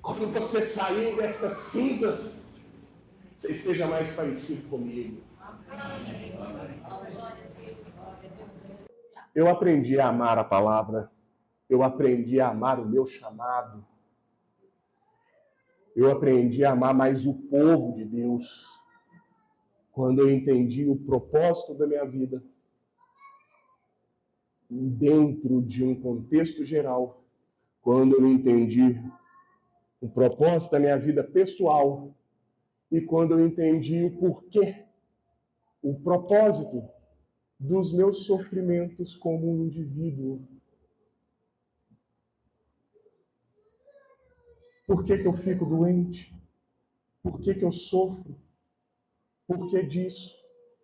quando você sair dessas cinzas, você seja mais parecido comigo. Eu aprendi a amar a palavra. Eu aprendi a amar o meu chamado. Eu aprendi a amar mais o povo de Deus. Quando eu entendi o propósito da minha vida, dentro de um contexto geral, quando eu entendi o propósito da minha vida pessoal e quando eu entendi o porquê, o propósito dos meus sofrimentos como um indivíduo. Por que eu fico doente? Por que eu sofro? Por que disso?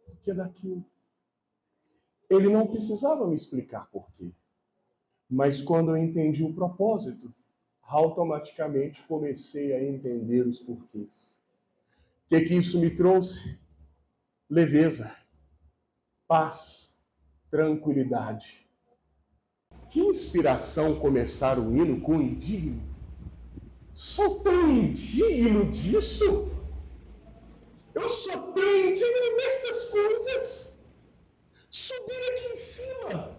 Por que daquilo? Ele não precisava me explicar por quê. Mas quando eu entendi o propósito, automaticamente comecei a entender os porquês. O que isso me trouxe? Leveza, paz, tranquilidade. Que inspiração começar o hino com indigno. Sou tão indigno disso? Eu sou tão indigno destas coisas? Subir aqui em cima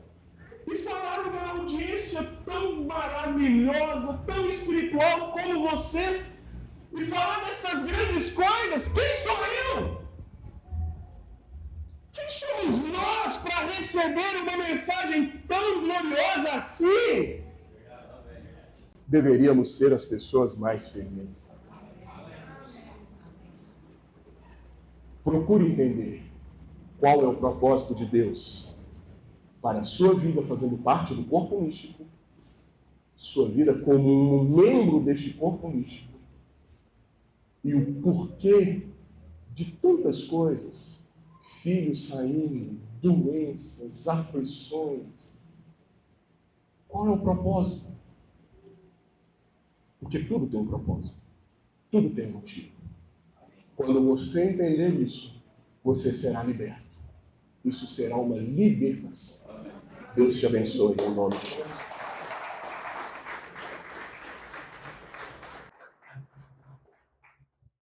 e falar uma audiência tão maravilhosa, tão espiritual como vocês, e falar destas grandes coisas. Quem sou eu? Quem somos nós para receber uma mensagem tão gloriosa assim? Deveríamos ser as pessoas mais felizes. Procure entender qual é o propósito de Deus para a sua vida fazendo parte do corpo místico, sua vida como um membro deste corpo místico, e o porquê de tantas coisas, filhos saindo, doenças, aflições. Qual é o propósito? Porque tudo tem um propósito, tudo tem um motivo. Quando você entender isso, você será liberto. Isso será uma libertação. Deus te abençoe em nome de Jesus.